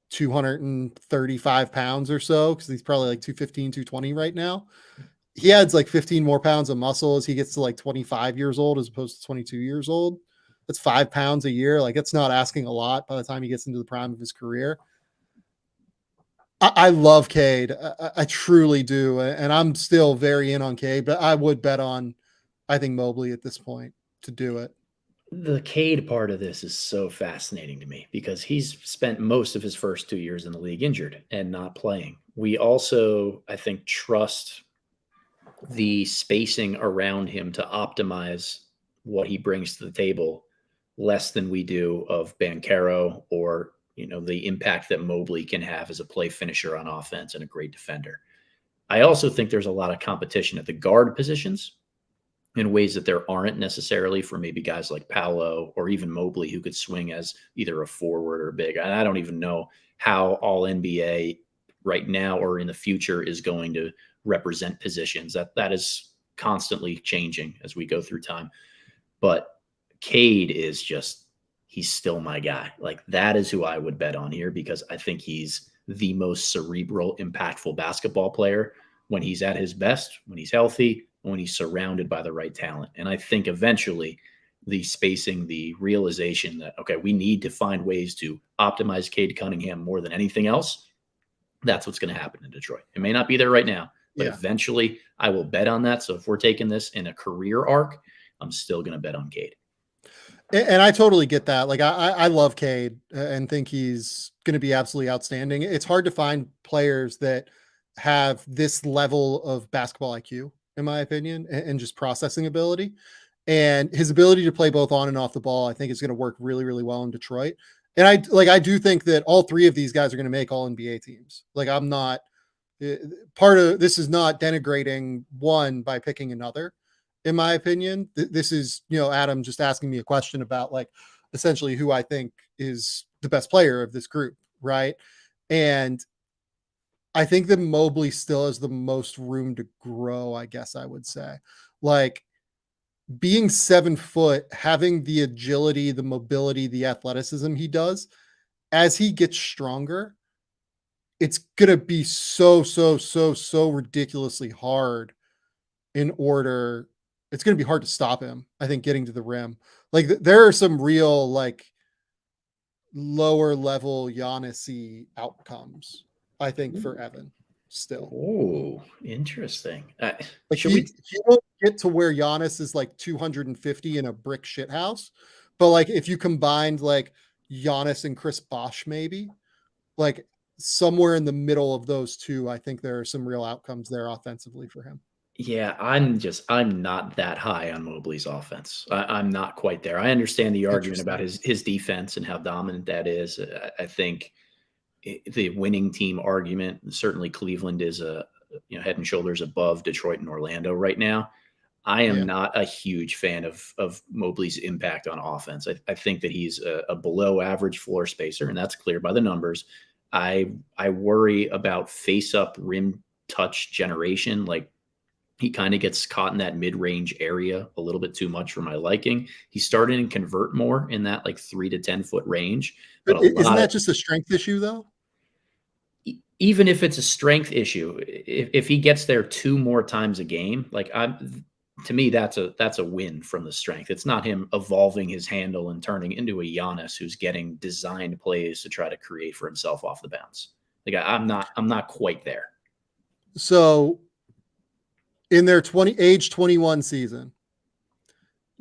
235 pounds or so, because he's probably like 215, 220 right now. He adds like 15 more pounds of muscle as he gets to like 25 years old as opposed to 22 years old. That's 5 pounds a year. Like it's not asking a lot by the time he gets into the prime of his career. I love Cade. I truly do. And I'm still very in on Cade, but I would bet on, I think, Mobley at this point to do it. The Cade part of this is so fascinating to me because he's spent most of his first 2 years in the league injured and not playing. We also, I think, trust the spacing around him to optimize what he brings to the table less than we do of Banchero or, the impact that Mobley can have as a play finisher on offense and a great defender. I also think there's a lot of competition at the guard positions in ways that there aren't necessarily for maybe guys like Paolo or even Mobley, who could swing as either a forward or big. And I don't even know how all NBA right now or in the future is going to represent positions. That is constantly changing as we go through time. But Cade is he's still my guy. Like that is who I would bet on here because I think he's the most cerebral, impactful basketball player when he's at his best, when he's healthy, when he's surrounded by the right talent. And I think eventually the spacing, the realization that, okay, we need to find ways to optimize Cade Cunningham more than anything else. That's what's going to happen in Detroit. It may not be there right now, but eventually I will bet on that. So if we're taking this in a career arc, I'm still going to bet on Cade. And I totally get that. Like I love Cade and think he's going to be absolutely outstanding. It's hard to find players that have this level of basketball IQ, in my opinion, and just processing ability. And his ability to play both on and off the ball, I think is going to work really, really well in Detroit. And I do think that all three of these guys are going to make all NBA teams. Like I'm not part of this is not denigrating one by picking another. In my opinion, this is, Adam just asking me a question about like essentially who I think is the best player of this group. Right. And I think that Mobley still has the most room to grow, I guess I would say. Like being 7 foot, having the agility, the mobility, the athleticism he does, as he gets stronger, it's going to be so ridiculously hard it's going to be hard to stop him, I think, getting to the rim. Like there are some real like lower level Giannis-y outcomes, I think, for Evan. still. Oh, interesting. Like he won't get to where Giannis is like 250 in a brick shit house. But like if you combined like Giannis and Chris Bosh, maybe like somewhere in the middle of those two, I think there are some real outcomes there offensively for him. Yeah, I'm not that high on Mobley's offense. I'm not quite there. I understand the argument about his defense and how dominant that is. I think the winning team argument, certainly Cleveland is head and shoulders above Detroit and Orlando right now. I am not a huge fan of Mobley's impact on offense. I think that he's a below average floor spacer, and that's clear by the numbers. I worry about face up rim touch generation. Like he kind of gets caught in that mid-range area a little bit too much for my liking. He's starting to convert more in that like 3 to 10 foot range. But isn't that just a strength issue though? Even if it's a strength issue, if he gets there 2 more times a game, like to me, that's a win from the strength. It's not him evolving his handle and turning into a Giannis who's getting designed plays to try to create for himself off the bounce. Like I'm not quite there. So in their age 21 season,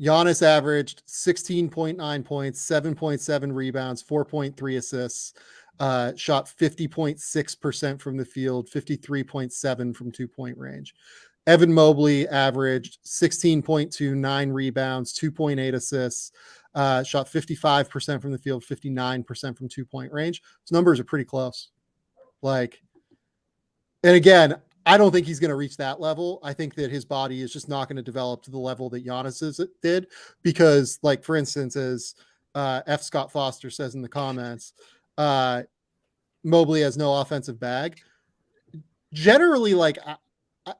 Giannis averaged 16.9 points, 7.7 rebounds, 4.3 assists, shot 50.6% from the field, 53.7 from 2-point range. Evan Mobley averaged 16.2, 9 rebounds, 2.8 assists, shot 55% from the field, 59% from 2-point range. Those numbers are pretty close. Like, and again, I don't think he's going to reach that level. I think that his body is just not going to develop to the level that Giannis's did because, like, for instance, as F. Scott Foster says in the comments, Mobley has no offensive bag. Generally, like,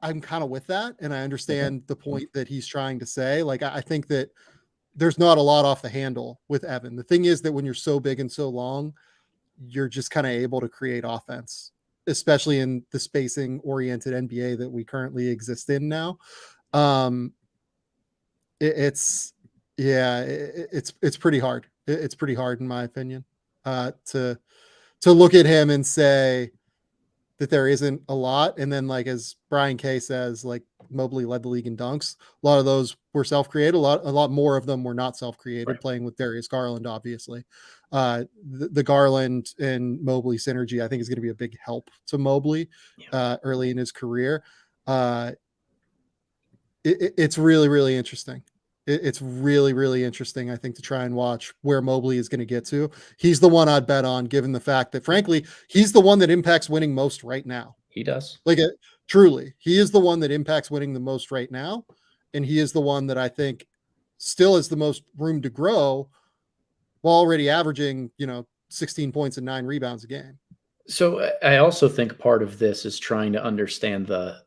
I'm kind of with that, and I understand the point that he's trying to say. Like, I think that there's not a lot off the handle with Evan. The thing is that when you're so big and so long, you're just kind of able to create offense, especially in the spacing oriented NBA that we currently exist in now. It's pretty hard. It's pretty hard in my opinion, to look at him and say that there isn't a lot. And then, like, as Brian K says, like, Mobley led the league in dunks. A lot of those were self-created. A lot more of them were not self-created, right, playing with Darius Garland, obviously. The Garland and Mobley synergy, I think, is going to be a big help to Mobley early in his career. It's really, really interesting. It's really, really interesting, I think, to try and watch where Mobley is going to get to. He's the one I'd bet on, given the fact that, frankly, he's the one that impacts winning most right now. He does. Like, truly, he is the one that impacts winning the most right now. And he is the one that I think still has the most room to grow while already averaging, 16 points and 9 rebounds a game. So I also think part of this is trying to understand the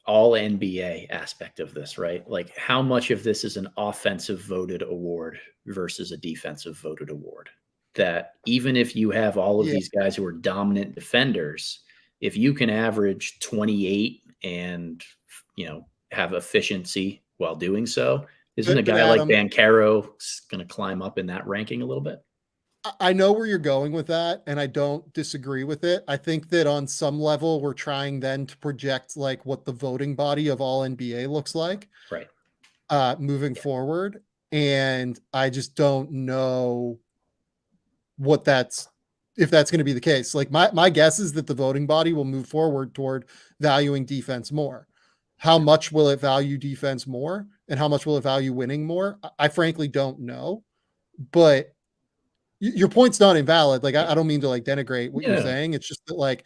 all NBA aspect of this, right? Like, how much of this is an offensive voted award versus a defensive voted award? That even if you have all of these guys who are dominant defenders, if you can average 28 and, have efficiency while doing so, isn't a guy like Banchero going to climb up in that ranking a little bit? I know where you're going with that, and I don't disagree with it. I think that on some level, we're trying then to project like what the voting body of all NBA looks like, right? Moving forward. And I just don't know if that's going to be the case. Like my guess is that the voting body will move forward toward valuing defense more. How much will it value defense more, and how much will it value winning more? I frankly don't know, but your point's not invalid. Like, I don't mean to like denigrate what you're saying. It's just that, like,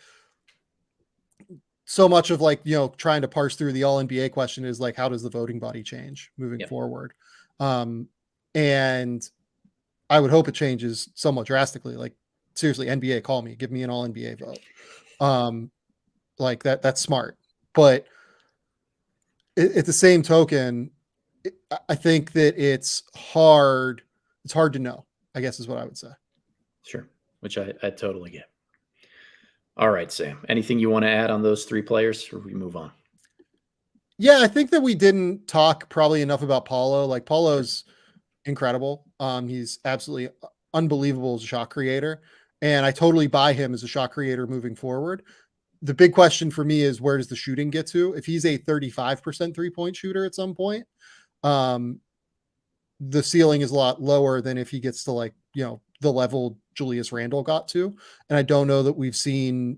so much of like, trying to parse through the all NBA question is like, how does the voting body change moving forward? And I would hope it changes somewhat drastically. Like, seriously, NBA, call me, give me an all NBA vote. Like that's smart. But at the same token, I think that it's hard to know, I guess, is what I would say. Sure. Which I totally get. All right, Sam, anything you want to add on those 3 players or we move on? Yeah, I think that we didn't talk probably enough about Paolo. Like, Paolo's incredible. He's absolutely unbelievable as a shot creator, and I totally buy him as a shot creator moving forward. the big question for me is, where does the shooting get to? If he's a 35% 3-point shooter at some point, the ceiling is a lot lower than if he gets to like, the level Julius Randle got to. And I don't know that we've seen,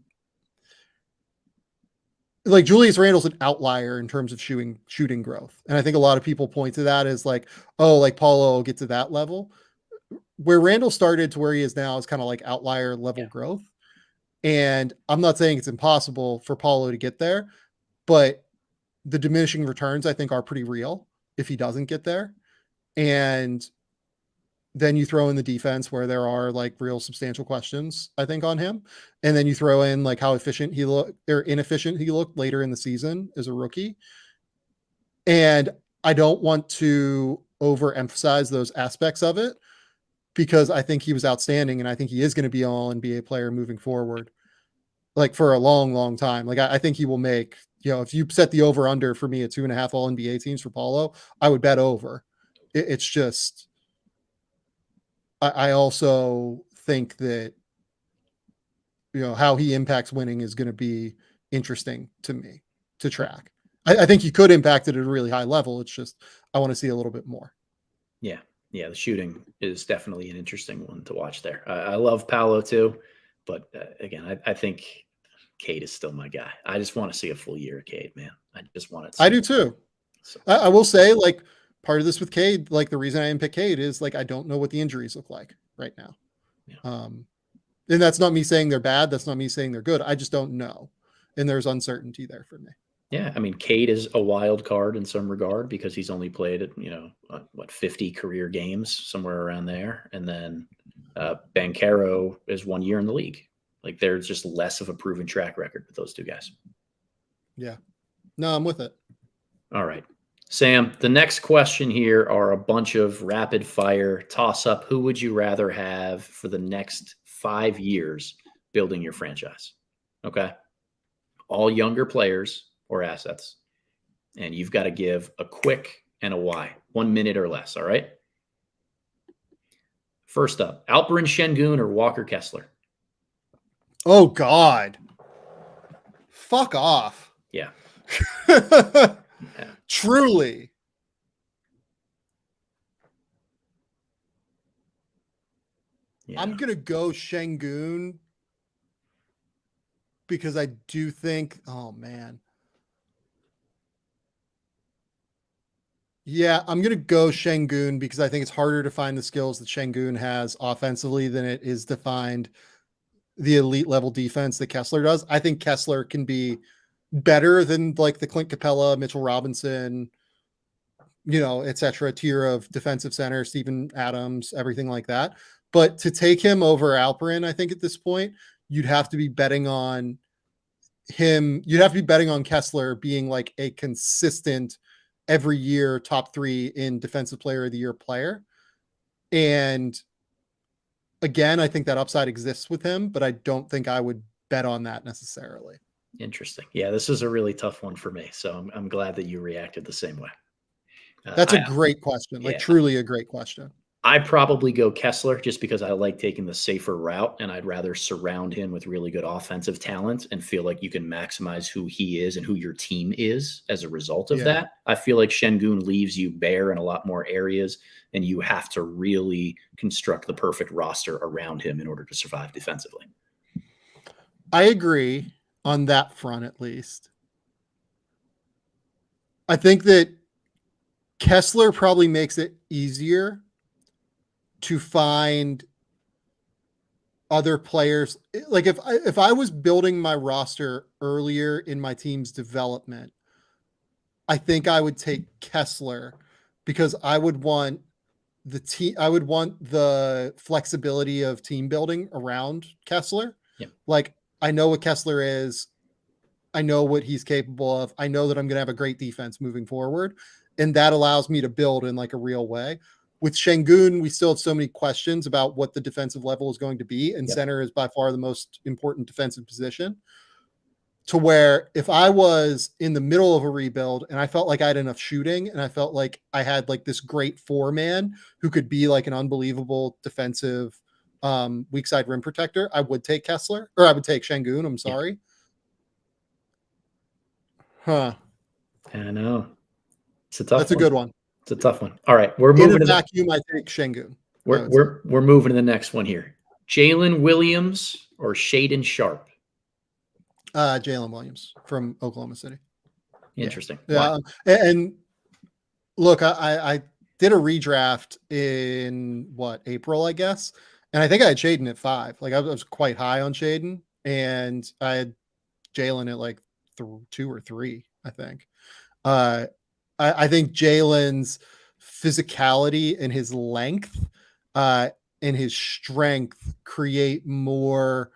like, Julius Randle's an outlier in terms of shooting growth. And I think a lot of people point to that as like, oh, like Paolo will get to that level. Where Randle started to where he is now is kind of like outlier level growth. And I'm not saying it's impossible for Paolo to get there, but the diminishing returns, I think, are pretty real if he doesn't get there. And then you throw in the defense where there are like real substantial questions, I think, on him. And then you throw in like how efficient he looked or inefficient he looked later in the season as a rookie. And I don't want to overemphasize those aspects of it, because I think he was outstanding. And I think he is going to be an all NBA player moving forward, like for a long, long time. Like I think he will make, if you set the over under for me at 2.5 all NBA teams for Paolo, I would bet over. It's just, I also think that, how he impacts winning is going to be interesting to me to track. I think he could impact it at a really high level. It's just, I want to see a little bit more. Yeah. Yeah. The shooting is definitely an interesting one to watch there. I love Paolo too, but again, I think Cade is still my guy. I just want to see a full year of Cade, man. I just want it. I do too. So. I will say, like, part of this with Cade, like the reason I didn't pick Cade is like, I don't know what the injuries look like right now. Yeah. And that's not me saying they're bad. That's not me saying they're good. I just don't know. And there's uncertainty there for me. Yeah. I mean, Cade is a wild card in some regard because he's only played, 50 career games, somewhere around there. And then Banchero is 1 year in the league. Like, there's just less of a proven track record with those two guys. Yeah. No, I'm with it. All right. Sam, the next question here are a bunch of rapid fire toss up. Who would you rather have for the next 5 years building your franchise? Okay. All younger players or assets. And you've got to give a quick and a why, 1 minute or less. All right. First up, Alperen Sengun or Walker Kessler? Oh, God. Fuck off. Yeah. Yeah. Truly. Yeah. I'm going to go Sengun because I do think, oh man. Yeah, I'm going to go Sengun because I think it's harder to find the skills that Sengun has offensively than it is to find the elite level defense that Kessler does. I think Kessler can be better than like the Clint Capella, Mitchell Robinson, et cetera, tier of defensive center, Steven Adams, everything like that. But to take him over Alperen, I think at this point, you'd have to be betting on him. You'd have to be betting on Kessler being like a consistent every year top 3 in defensive player of the year player. And again, I think that upside exists with him, but I don't think I would bet on that necessarily. Interesting. Yeah, this is a really tough one for me. So I'm glad that you reacted the same way. That's a great question. Like, truly a great question. I probably go Kessler just because I like taking the safer route, and I'd rather surround him with really good offensive talent and feel like you can maximize who he is and who your team is as a result of that. I feel like Sengun leaves you bare in a lot more areas, and you have to really construct the perfect roster around him in order to survive defensively. I agree on that front, at least. I think that Kessler probably makes it easier to find other players. Like if I was building my roster earlier in my team's development, I think I would take Kessler because I would want the flexibility of team building around Kessler. Yeah. Like, I know what Kessler is. I know what he's capable of. I know that I'm going to have a great defense moving forward. And that allows me to build in like a real way. With Sengun, we still have so many questions about what the defensive level is going to be. And center is by far the most important defensive position, to where if I was in the middle of a rebuild and I felt like I had enough shooting and I felt like I had like this great 4-man who could be like an unbelievable defensive weak side rim protector, I would take Kessler, or I would take Sengun. I'm sorry. Huh. I know. It's a tough That's a one. good one. It's a tough one. All right. We're In moving a to the vacuum, I take Sengun. we're moving to the next one here. Jalen Williams or Shaedon Sharpe? Jalen Williams from Oklahoma City. Interesting. Yeah. And look, I did a redraft in April, I guess. And I think I had Shaedon at 5. Like I was quite high on Shaedon, and I had Jalen at like 2 or 3, I think. I think Jalen's physicality and his length and his strength create more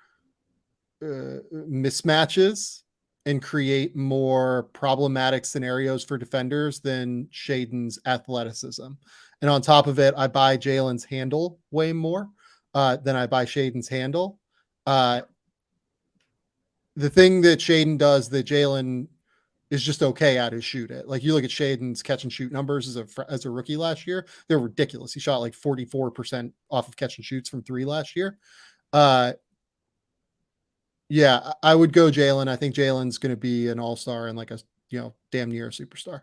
mismatches and create more problematic scenarios for defenders than Shaedon's athleticism. And on top of it, I buy Jalen's handle way more than I buy Shaedon's handle. The thing that Shaedon does that Jalen is just okay at is shoot it. Like you look at Shaedon's catch and shoot numbers as a rookie last year, they're ridiculous. He shot like 44% off of catch and shoots from 3 last year. Yeah, I would go Jalen. I think Jalen's going to be an all-star and like a, damn near a superstar.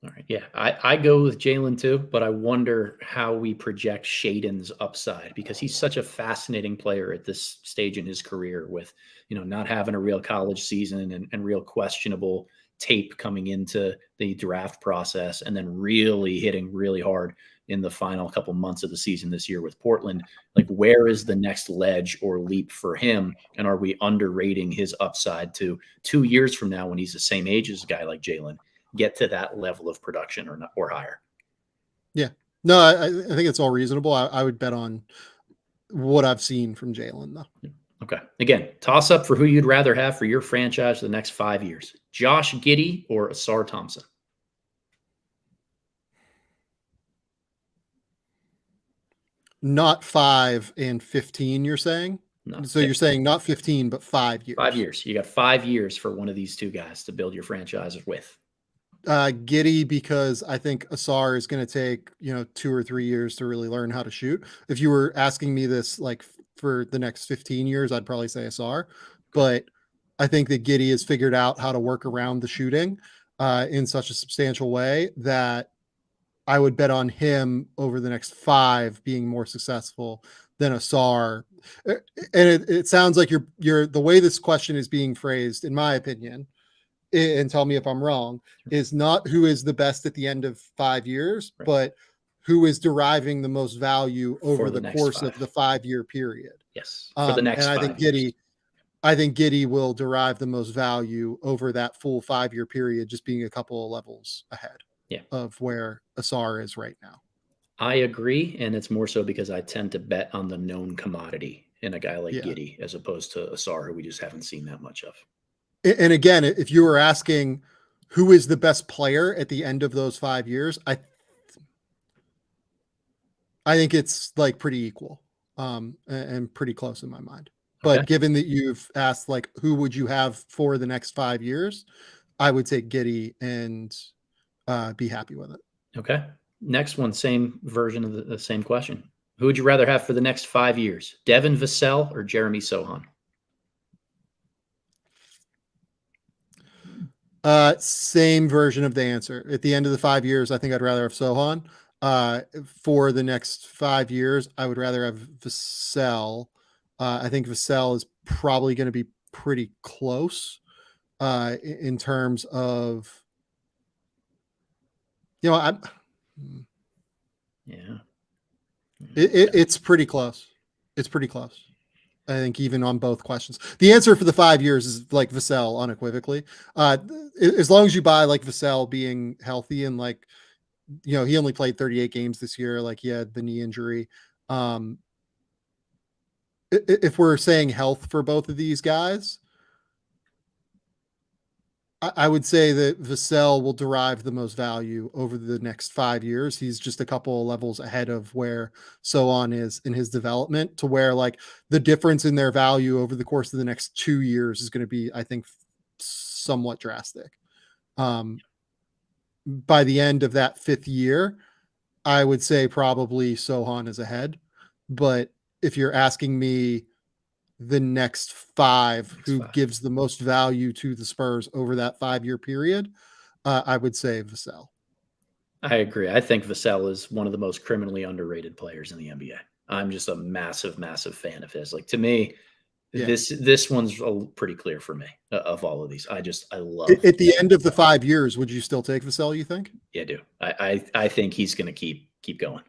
All right. Yeah, I go with Jalen too, but I wonder how we project Shaedon's upside because he's such a fascinating player at this stage in his career with, not having a real college season and real questionable tape coming into the draft process and then really hitting really hard in the final couple months of the season this year with Portland. Like, where is the next ledge or leap for him? And are we underrating his upside to 2 years from now when he's the same age as a guy like Jalen? Get to that level of production or higher. Yeah, no, I think it's all reasonable. I would bet on what I've seen from Jalen though. Okay. Again, toss up for who you'd rather have for your franchise for the next 5 years: Josh Giddey or Ausar Thompson. Not 5 and 15, you're saying? No. So you're saying not 15, but 5 years. 5 years. You got 5 years for one of these two guys to build your franchise with. Giddey, because I think Ausar is going to take 2 or 3 years to really learn how to shoot. If you were asking me this like for the next 15 years, I'd probably say Ausar, but I think that Giddey has figured out how to work around the shooting in such a substantial way that I would bet on him over the next 5 being more successful than Ausar. And it sounds like you're the way this question is being phrased, in my opinion, and tell me if I'm wrong, is not who is the best at the end of 5 years, right, but who is deriving the most value over the course of the 5-year period. Yes. For the next and 5 years. I think Giddey will derive the most value over that full 5-year period, just being a couple of levels ahead of where Ausar is right now. I agree. And it's more so because I tend to bet on the known commodity in a guy like Giddey as opposed to Ausar, who we just haven't seen that much of. And again, if you were asking who is the best player at the end of those 5 years, I think it's like pretty equal and pretty close in my mind. But given that you've asked like who would you have for the next 5 years, I would take Giddey and be happy with it. Okay. Next one, same version of the same question. Who would you rather have for the next 5 years? Devin Vassell or Jeremy Sochan? Same version of the answer. At the end of the 5 years, I think I'd rather have Sochan. For the next 5 years, I would rather have Vassell. I think Vassell is probably going to be pretty close in terms of, it's pretty close. It's pretty close. I think even on both questions, the answer for the 5 years is like Vassell unequivocally. As long as you buy like Vassell being healthy and like, he only played 38 games this year. Like he had the knee injury. If we're saying health for both of these guys, I would say that Vassell will derive the most value over the next 5 years. He's just a couple of levels ahead of where Sochan is in his development, to where like the difference in their value over the course of the next 2 years is going to be, I think, somewhat drastic. By the end of that 5th year, I would say probably Sochan is ahead. But if you're asking me the next five who gives the most value to the Spurs over that 5-year period, I would say Vassell. I agree. I think Vassell is one of the most criminally underrated players in the NBA. I'm just a massive, massive fan of his. Like, to me, this one's pretty clear for me of all of these. I love it. At the end of the 5 years, would you still take Vassell, you think? Yeah, I do. I think he's going to keep going.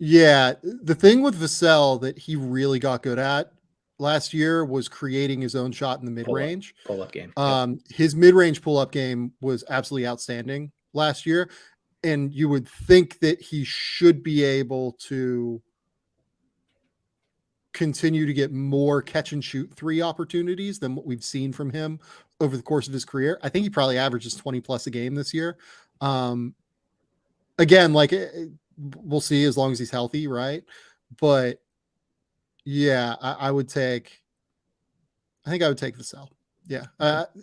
Yeah. The thing with Vassell that he really got good at last year was creating his own shot in the mid-range. Pull-up game. His mid-range pull-up game was absolutely outstanding last year. And you would think that he should be able to continue to get more catch and shoot 3 opportunities than what we've seen from him over the course of his career. I think he probably averages 20 plus a game this year. Again, like, we'll see as long as he's healthy, right? But yeah, I think I would take Vassell. Yeah.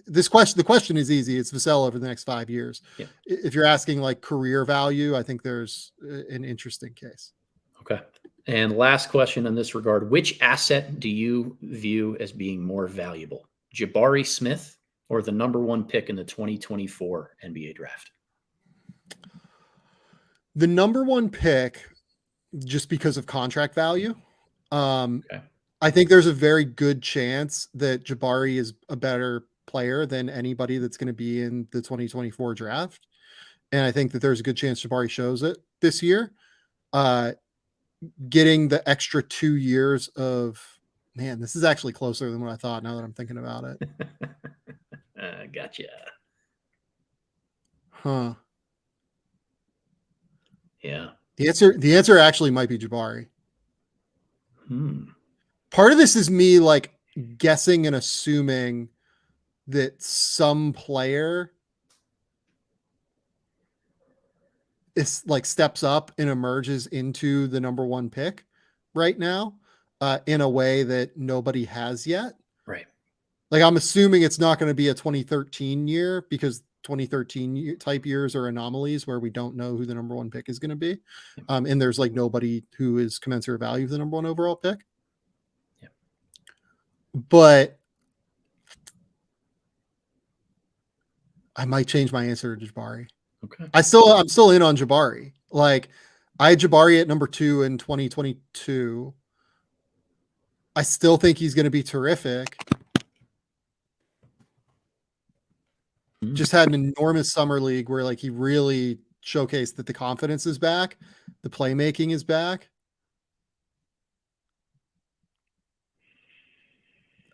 The question is easy. It's Vassell over the next 5 years. Yeah. If you're asking like career value, I think there's an interesting case. Okay. And last question in this regard, which asset do you view as being more valuable? Jabari Smith or the number 1 pick in the 2024 NBA draft? The number 1 pick, just because of contract value. Okay. I think there's a very good chance that Jabari is a better player than anybody that's going to be in the 2024 draft. And I think that there's a good chance Jabari shows it this year. Getting the extra 2 years of, man, this is actually closer than what I thought now that I'm thinking about it. Gotcha. Huh. Yeah. The answer actually might be Jabari. Part of this is me like guessing and assuming that some player is like steps up and emerges into the number 1 pick right now in a way that nobody has yet. Right. Like, I'm assuming it's not going to be a 2013 year because 2013 type years are anomalies where we don't know who the number 1 pick is going to be. And there's like nobody who is commensurate value of the number 1 overall pick. Yeah. But I might change my answer to Jabari. Okay. I'm still in on Jabari. Like, I had Jabari at number 2 in 2022. I still think he's going to be terrific. Just had an enormous summer league where like he really showcased that the confidence is back, the playmaking is back.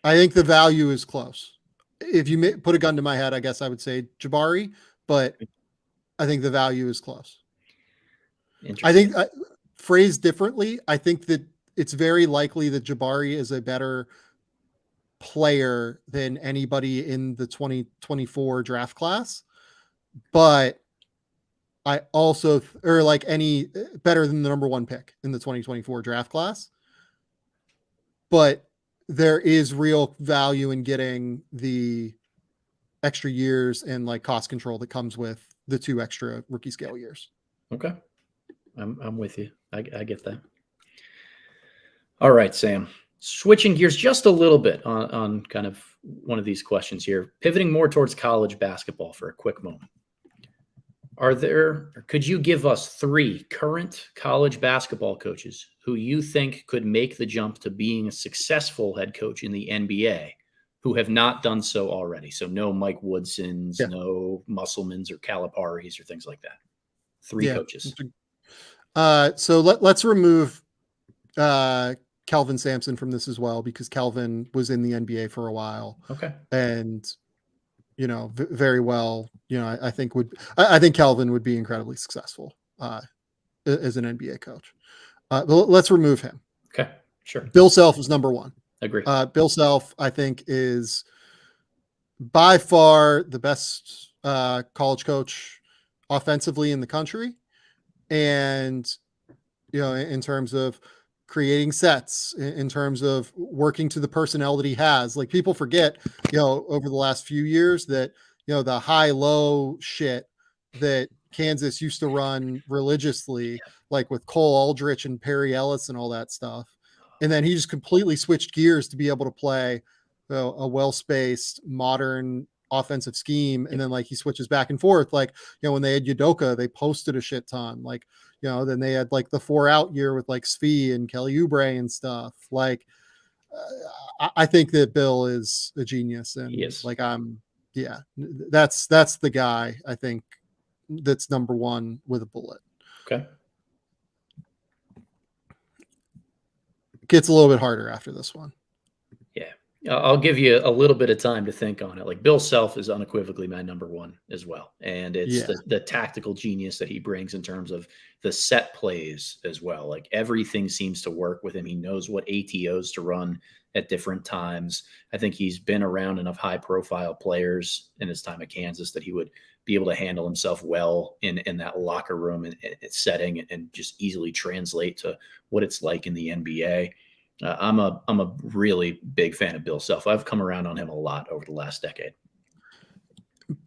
I think the value is close. If you put a gun to my head, I guess I would say Jabari, but I think the value is close. I think, phrased differently, I think that it's very likely that Jabari is a better player than anybody in the 2024 draft class, but I also, or like any better than the number 1 pick in the 2024 draft class. But there is real value in getting the extra years and like cost control that comes with the 2 extra rookie scale years. Okay. I'm with you. I get that. All right, Sam. Switching gears just a little bit on kind of one of these questions here, pivoting more towards college basketball for a quick moment. Could you give us 3 current college basketball coaches who you think could make the jump to being a successful head coach in the NBA who have not done so already? So no Mike Woodsons, no Musselmans or Caliparis or things like that. 3 coaches. So let's remove Kelvin Sampson from this as well, because Kelvin was in the NBA for a while. Okay. And, very well, I think Kelvin would be incredibly successful as an NBA coach. But let's remove him. Okay. Sure. Bill Self is number 1. Agree. Bill Self, I think, is by far the best college coach offensively in the country. And, in terms of creating sets, in terms of working to the personnel that he has, like, people forget, over the last few years that, the high-low shit that Kansas used to run religiously, like with Cole Aldrich and Perry Ellis and all that stuff. And then he just completely switched gears to be able to play a well-spaced, modern offensive scheme. And then like he switches back and forth. Like, when they had Udoka, they posted a shit ton. Like, then they had like the 4-out year with like Svi and Kelly Oubre and stuff. Like, I think that Bill is a genius, and He is. like that's the guy I think that's number one with a bullet. Okay. Gets a little bit harder after this one. Yeah. I'll give you a little bit of time to think on it. Like Bill Self is unequivocally my number one as well. And it's the tactical genius that he brings in terms of the set plays as well. Like everything seems to work with him. He knows what ATOs to run at different times. I think he's been around enough high profile players in his time at Kansas that he would be able to handle himself well in that locker room and setting and just easily translate to what it's like in the NBA. I'm a really big fan of Bill Self. I've come around on him a lot over the last decade.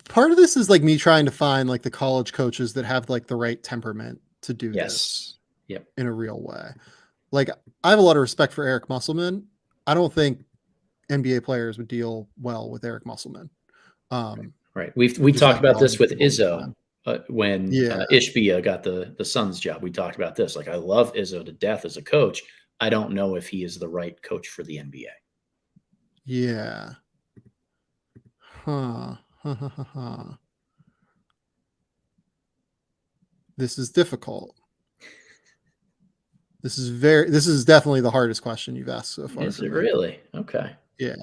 Part of this is like me trying to find like the college coaches that have like the right temperament to do this in a real way. Like I have a lot of respect for Eric Musselman. I don't think NBA players would deal well with Eric Musselman. Right. We talked about this with Izzo when Ishbia got the Suns job. We talked about this. Like I love Izzo to death as a coach. I don't know if he is the right coach for the NBA. Yeah. This is difficult. This is definitely the hardest question you've asked so far. Is it really? Okay. Yeah.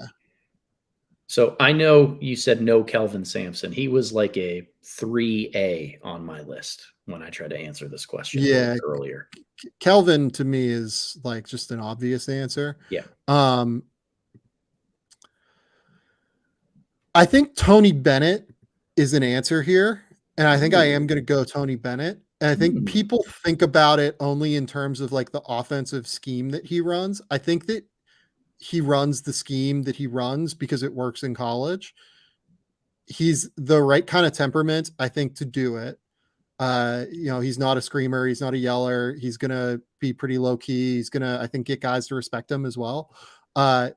So I know you said no Kelvin Sampson. He was like a 3A on my list when I tried to answer this question earlier. Kelvin to me is like just an obvious answer. Yeah. I think Tony Bennett is an answer here. And I think I am going to go Tony Bennett. And I think people think about it only in terms of like the offensive scheme that he runs. I think that he runs the scheme that he runs because it works in college. He's the right kind of temperament, I think, to do it. He's not a screamer. He's not a yeller. He's going to be pretty low key. He's going to, I think, get guys to respect him as well. The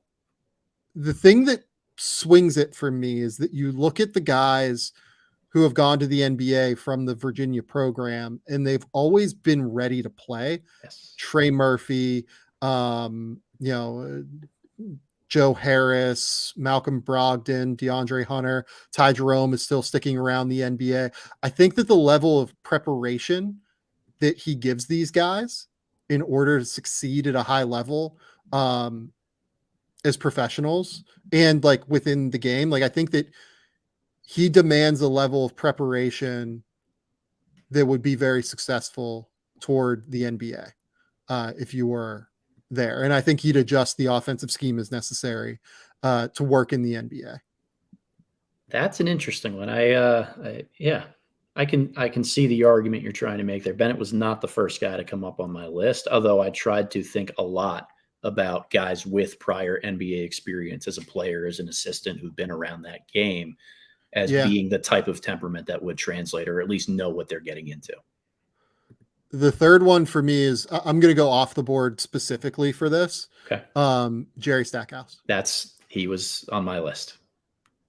thing that swings it for me is that you look at the guys who have gone to the NBA from the Virginia program, and they've always been ready to play. Yes. Trey Murphy, Joe Harris, Malcolm Brogdon, DeAndre Hunter, Ty Jerome is still sticking around the NBA. I think that the level of preparation that he gives these guys in order to succeed at a high level as professionals and like within the game, like I think that he demands a level of preparation that would be very successful toward the NBA if you were there. And I think he'd adjust the offensive scheme as necessary to work in the NBA. That's an interesting one. I can see the argument you're trying to make there. Bennett was not the first guy to come up on my list, although I tried to think a lot about guys with prior NBA experience as a player, as an assistant who've been around that game as being the type of temperament that would translate or at least know what they're getting into. The third one for me is I'm going to go off the board specifically for this. Okay. Jerry Stackhouse. He was on my list.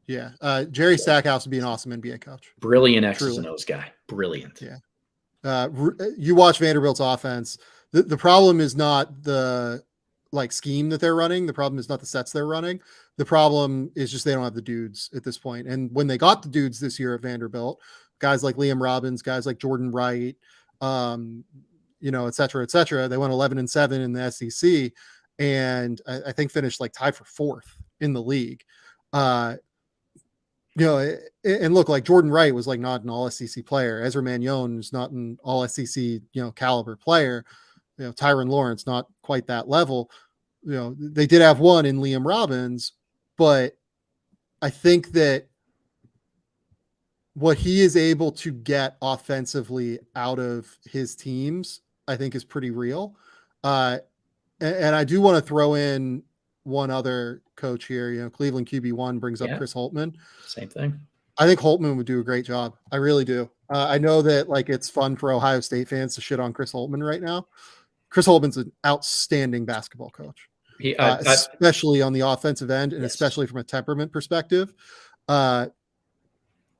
Yeah. Jerry Stackhouse would be an awesome NBA coach. Brilliant X's and O's guy. Brilliant. Yeah. You watch Vanderbilt's offense. The problem is not the scheme that they're running. The problem is not the sets they're running. The problem is just they don't have the dudes at this point. And when they got the dudes this year at Vanderbilt, guys like Liam Robbins, guys like Jordan Wright, et cetera, they went 11-7 in the SEC. And I think finished like tied for fourth in the league. And look, like Jordan Wright was like not an all SEC player. Ezra Mannion is not an all SEC, caliber player. Tyron Lawrence, not quite that level. They did have one in Liam Robbins, but I think that what he is able to get offensively out of his teams, I think is pretty real. And I do want to throw in one other coach here. Cleveland QB1 brings up Chris Holtmann. Same thing. I think Holtmann would do a great job. I really do. I know that it's fun for Ohio State fans to shit on Chris Holtmann right now Chris Holtman's an outstanding basketball coach, especially on the offensive end, and especially from a temperament perspective.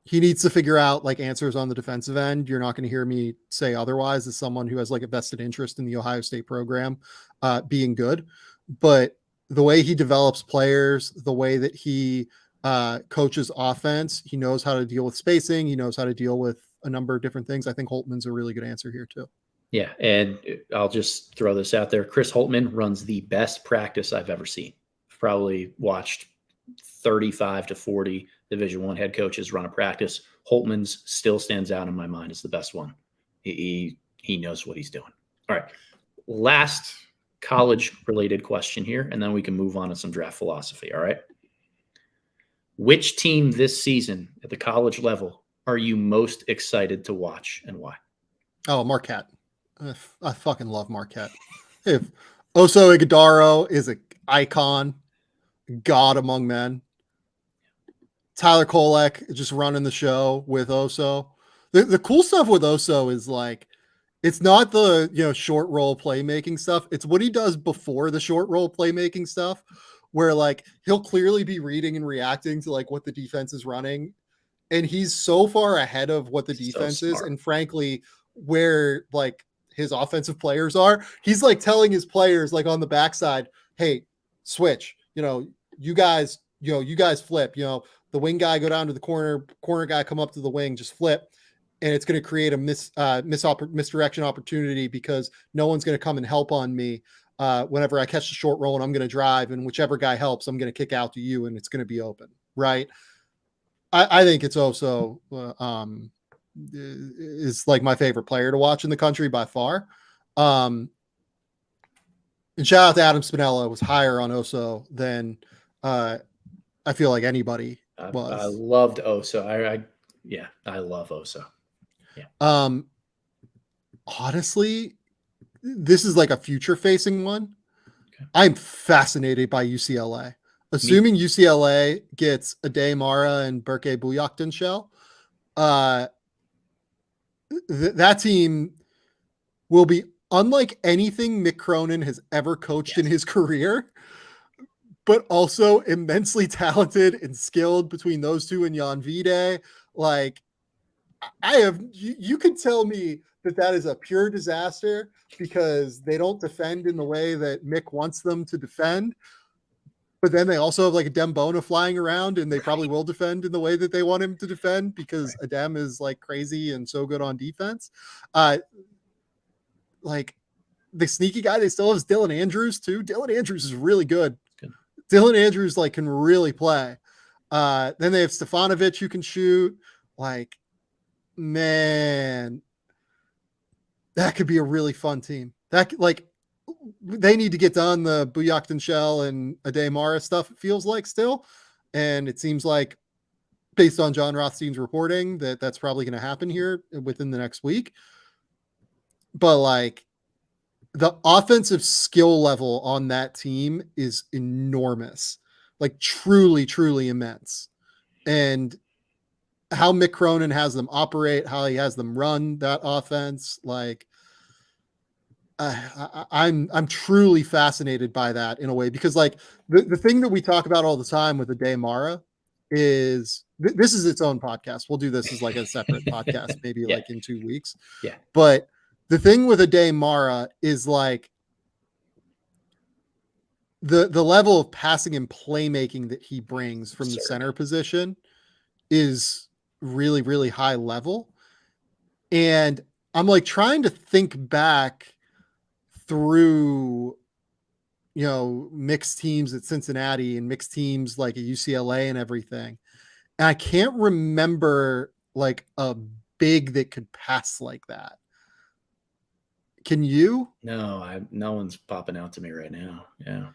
He needs to figure out like answers on the defensive end. You're not going to hear me say otherwise as someone who has like a vested interest in the Ohio State program being good. But the way he develops players, the way that he coaches offense, he knows how to deal with spacing. He knows how to deal with a number of different things. I think Holtman's a really good answer here too. Yeah. And I'll just throw this out there. Chris Holtman runs the best practice I've ever seen. Probably watched 35 to 40 Division I head coaches run a practice. Holtman's still stands out in my mind as the best one. He knows what he's doing. All right. Last college-related question here, and then we can move on to some draft philosophy. All right. Which team this season at the college level are you most excited to watch, and why? Oh, Marquette. I fucking love Marquette. If Oso Ighodaro is an icon, god among men. Tyler Kolek just running the show with Oso. The cool stuff with Oso is like, it's not the short roll playmaking stuff. It's what he does before the short roll playmaking stuff, where like he'll clearly be reading and reacting to like what the defense is running, and he's so far ahead of what the defense is, and frankly, where like his offensive players are. He's like telling his players like on the backside, "Hey, switch. You guys flip. The wing guy go down to the corner guy come up to the wing, just flip." And it's going to create a misdirection opportunity because no one's going to come and help on me whenever I catch the short roll and I'm going to drive, and whichever guy helps, I'm going to kick out to you and it's going to be open. Right. I think it's also is like my favorite player to watch in the country by far. And shout out to Adam Spinella, was higher on Oso than I feel like anybody was. I loved Oso. I love Oso. Yeah. Honestly, this is like a future facing one. Okay. I'm fascinated by UCLA. Assuming UCLA gets Ade Mara and Berke Buyaktanshel, that team will be unlike anything Mick Cronin has ever coached in his career, but also immensely talented and skilled between those two and Jan Vide. Like, you can tell me that is a pure disaster because they don't defend in the way that Mick wants them to defend. But then they also have like a Dembona flying around, and they probably will defend in the way that they want him to defend because Adem is like crazy and so good on defense. Like the sneaky guy they still have is Dylan Andrews too. Dylan Andrews is really good. Dylan Andrews like can really play. Then they have Stefanovic who can shoot. Like, man, that could be a really fun team. That like they need to get done the Buyaktanshel and Ade Mara stuff, it feels like still. And it seems like based on John Rothstein's reporting that's probably going to happen here within the next week. But like the offensive skill level on that team is enormous, like truly, truly immense. And how Mick Cronin has them operate, how he has them run that offense, like I'm truly fascinated by that in a way, because like the thing that we talk about all the time with Ade Mara is this is its own podcast. We'll do this as like a separate podcast, maybe like in 2 weeks. Yeah. But the thing with Ade Mara is like the level of passing and playmaking that he brings from the center position is really, really high level. And I'm like trying to think back through, mixed teams at Cincinnati and mixed teams like at UCLA and everything. And I can't remember like a big that could pass like that. Can you? No, no one's popping out to me right now. Yeah.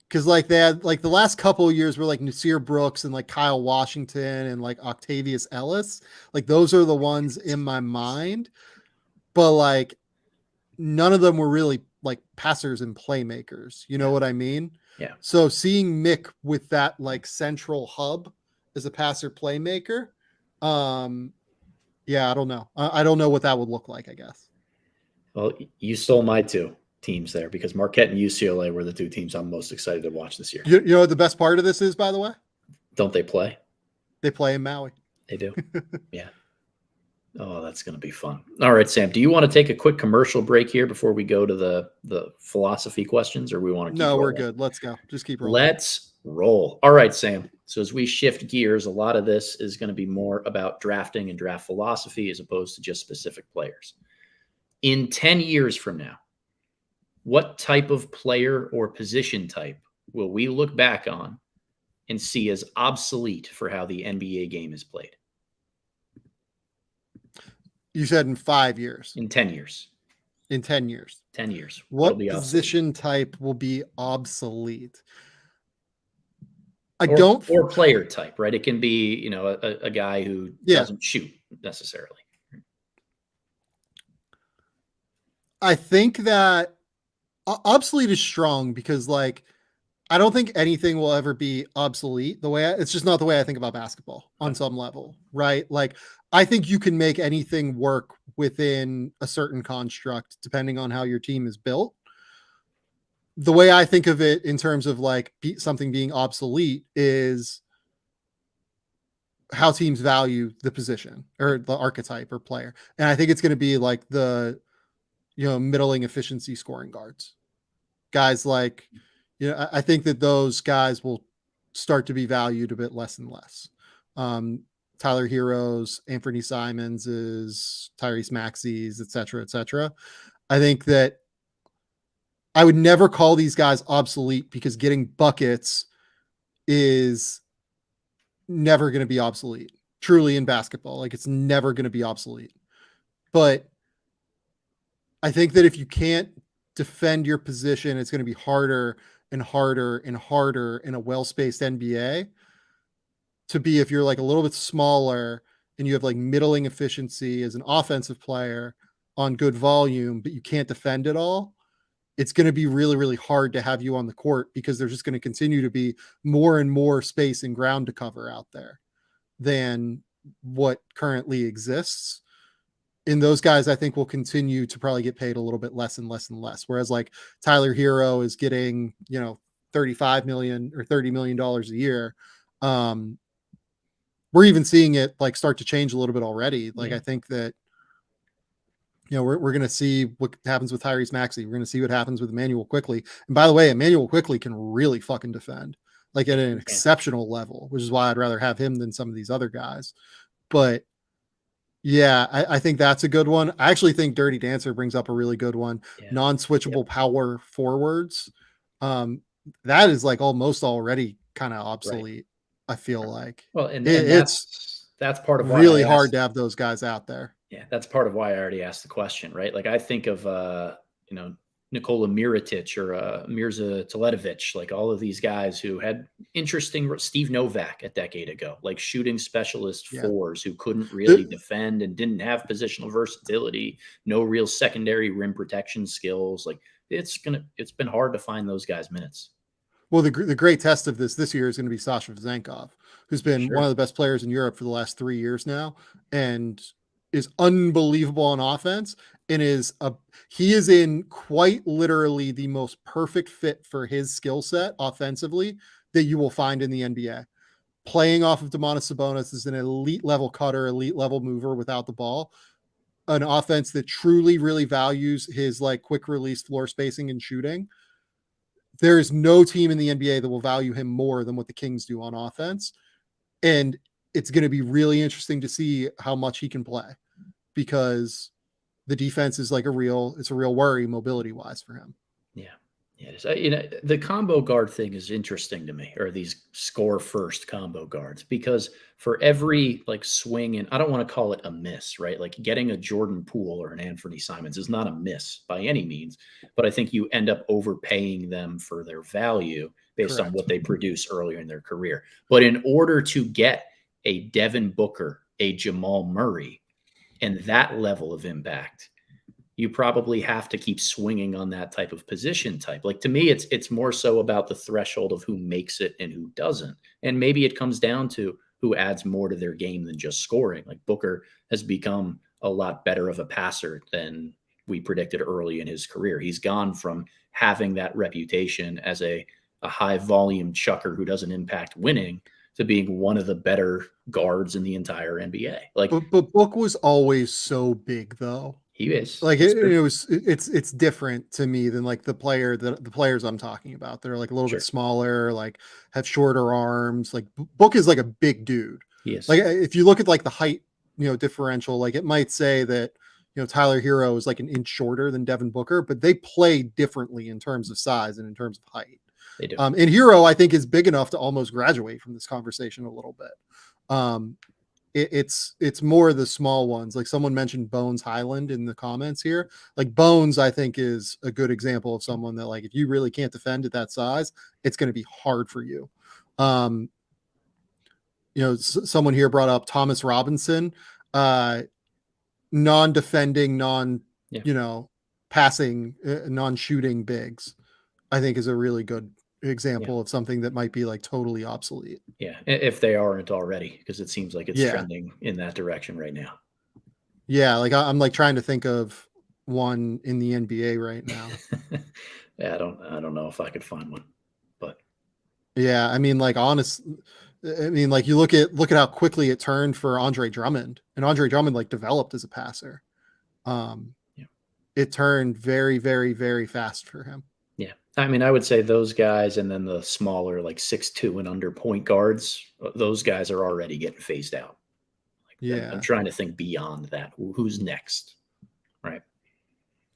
Because like they had like the last couple of years were like Nasir Brooks and like Kyle Washington and like Octavius Ellis. Like those are the ones in my mind. But like none of them were really like passers and playmakers. You know what I mean? Yeah. So seeing Mick with that like central hub as a passer playmaker, I don't know. I don't know what that would look like, I guess. Well, you stole my two. teams there because Marquette and UCLA were the two teams I'm most excited to watch this year. You know what the best part of this is, by the way? Don't they play? They play in Maui. They do. Yeah. Oh, that's going to be fun. All right, Sam, do you want to take a quick commercial break here before we go to the philosophy questions, or we want to keep No, rolling? we're good. Let's go. Just keep rolling. Let's roll. All right, Sam. So as we shift gears, a lot of this is going to be more about drafting and draft philosophy as opposed to just specific players. In 10 years from now, what type of player or position type will we look back on and see as obsolete for how the NBA game is played? You said in 5 years. In 10 years. In 10 years. 10 years. What position type will be obsolete? Or player type, right? It can be, a guy who doesn't shoot necessarily. I think that obsolete is strong because, like, I don't think anything will ever be obsolete. It's just not the way I think about basketball on some level, right? Like, I think you can make anything work within a certain construct depending on how your team is built. The way I think of it in terms of like something being obsolete is how teams value the position or the archetype or player. And I think it's going to be like the, middling efficiency scoring guards. Guys like, I think that those guys will start to be valued a bit less and less. Tyler Heroes, Anthony Simons's, Tyrese Maxey's, et cetera. I think that I would never call these guys obsolete because getting buckets is never going to be obsolete, truly, in basketball. Like, it's never going to be obsolete. But I think that if you can't defend your position, it's going to be harder and harder and harder in a well-spaced NBA to be, if you're like a little bit smaller and you have like middling efficiency as an offensive player on good volume, but you can't defend it all. It's going to be really, really hard to have you on the court because there's just going to continue to be more and more space and ground to cover out there than what currently exists. And those guys, I think, will continue to probably get paid a little bit less and less and less. Whereas like Tyler Hero is getting, $35 million or $30 million a year. We're even seeing it like start to change a little bit already. Like, I think that, we're going to see what happens with Tyrese Maxey. We're going to see what happens with Emmanuel Quickley. And by the way, Emmanuel Quickley can really fucking defend, like at an exceptional level, which is why I'd rather have him than some of these other guys. But yeah, I think that's a good one. I actually think Dirty Dancer brings up a really good one. Yeah. Non-switchable power forwards. That is like almost already kind of obsolete. Right. I feel like. Well, and that's part of why really hard to have those guys out there. Yeah, that's part of why I already asked the question, right? Like, I think of, Nikola Mirotic or Mirza Teletovic, like all of these guys who had interesting, Steve Novak a decade ago, like shooting specialist fours who couldn't really defend and didn't have positional versatility, no real secondary rim protection skills. Like, it's been hard to find those guys minutes. Well, the great test of this year is going to be Sasha Vezenkov, who's been one of the best players in Europe for the last 3 years now, and is unbelievable on offense, and he is in quite literally the most perfect fit for his skill set offensively that you will find in the NBA. Playing off of Domantas Sabonis is an elite level cutter, elite level mover without the ball, an offense that truly, really values his like quick release floor spacing and shooting. There is no team in the NBA that will value him more than what the Kings do on offense. And it's going to be really interesting to see how much he can play, because the defense is like a real worry mobility wise for him. Yeah. It is. The combo guard thing is interesting to me, or these score first combo guards, because for every like swing, and I don't want to call it a miss, right? Like getting a Jordan Poole or an Anthony Simons is not a miss by any means, but I think you end up overpaying them for their value based on what they produce earlier in their career. But in order to get a Devin Booker, a Jamal Murray, and that level of impact, you probably have to keep swinging on that type of position type. Like, to me, it's more so about the threshold of who makes it and who doesn't. And maybe it comes down to who adds more to their game than just scoring. Like, Booker has become a lot better of a passer than we predicted early in his career. He's gone from having that reputation as a high volume chucker who doesn't impact winning to being one of the better guards in the entire NBA. Like, but Book was always so big though. he is Like it's different to me than like the players I'm talking about. They're like a little bit smaller, like have shorter arms. Like Book is like a big dude. He is. Like if you look at like the height, differential, like it might say that, Tyler Hero is like an inch shorter than Devin Booker, but they play differently in terms of size and in terms of height. They do. And Hero, I think, is big enough to almost graduate from this conversation a little bit. It's more the small ones. Like someone mentioned Bones Highland in the comments here. Like Bones, I think, is a good example of someone that, like, if you really can't defend at that size, it's going to be hard for you. Someone here brought up Thomas Robinson, non-defending, passing, non-shooting bigs, I think is a really good example of something that might be like totally obsolete. Yeah, if they aren't already, because it seems like it's trending in that direction right now. Yeah, like I'm like trying to think of one in the NBA right now. Yeah, I don't know if I could find one, but yeah, I mean, like you look at how quickly it turned for Andre Drummond, and Andre Drummond like developed as a passer. It turned very, very, very fast for him. Yeah. I mean, I would say those guys, and then the smaller, like 6'2" and under point guards, those guys are already getting phased out. I'm trying to think beyond that. Who's next? Right.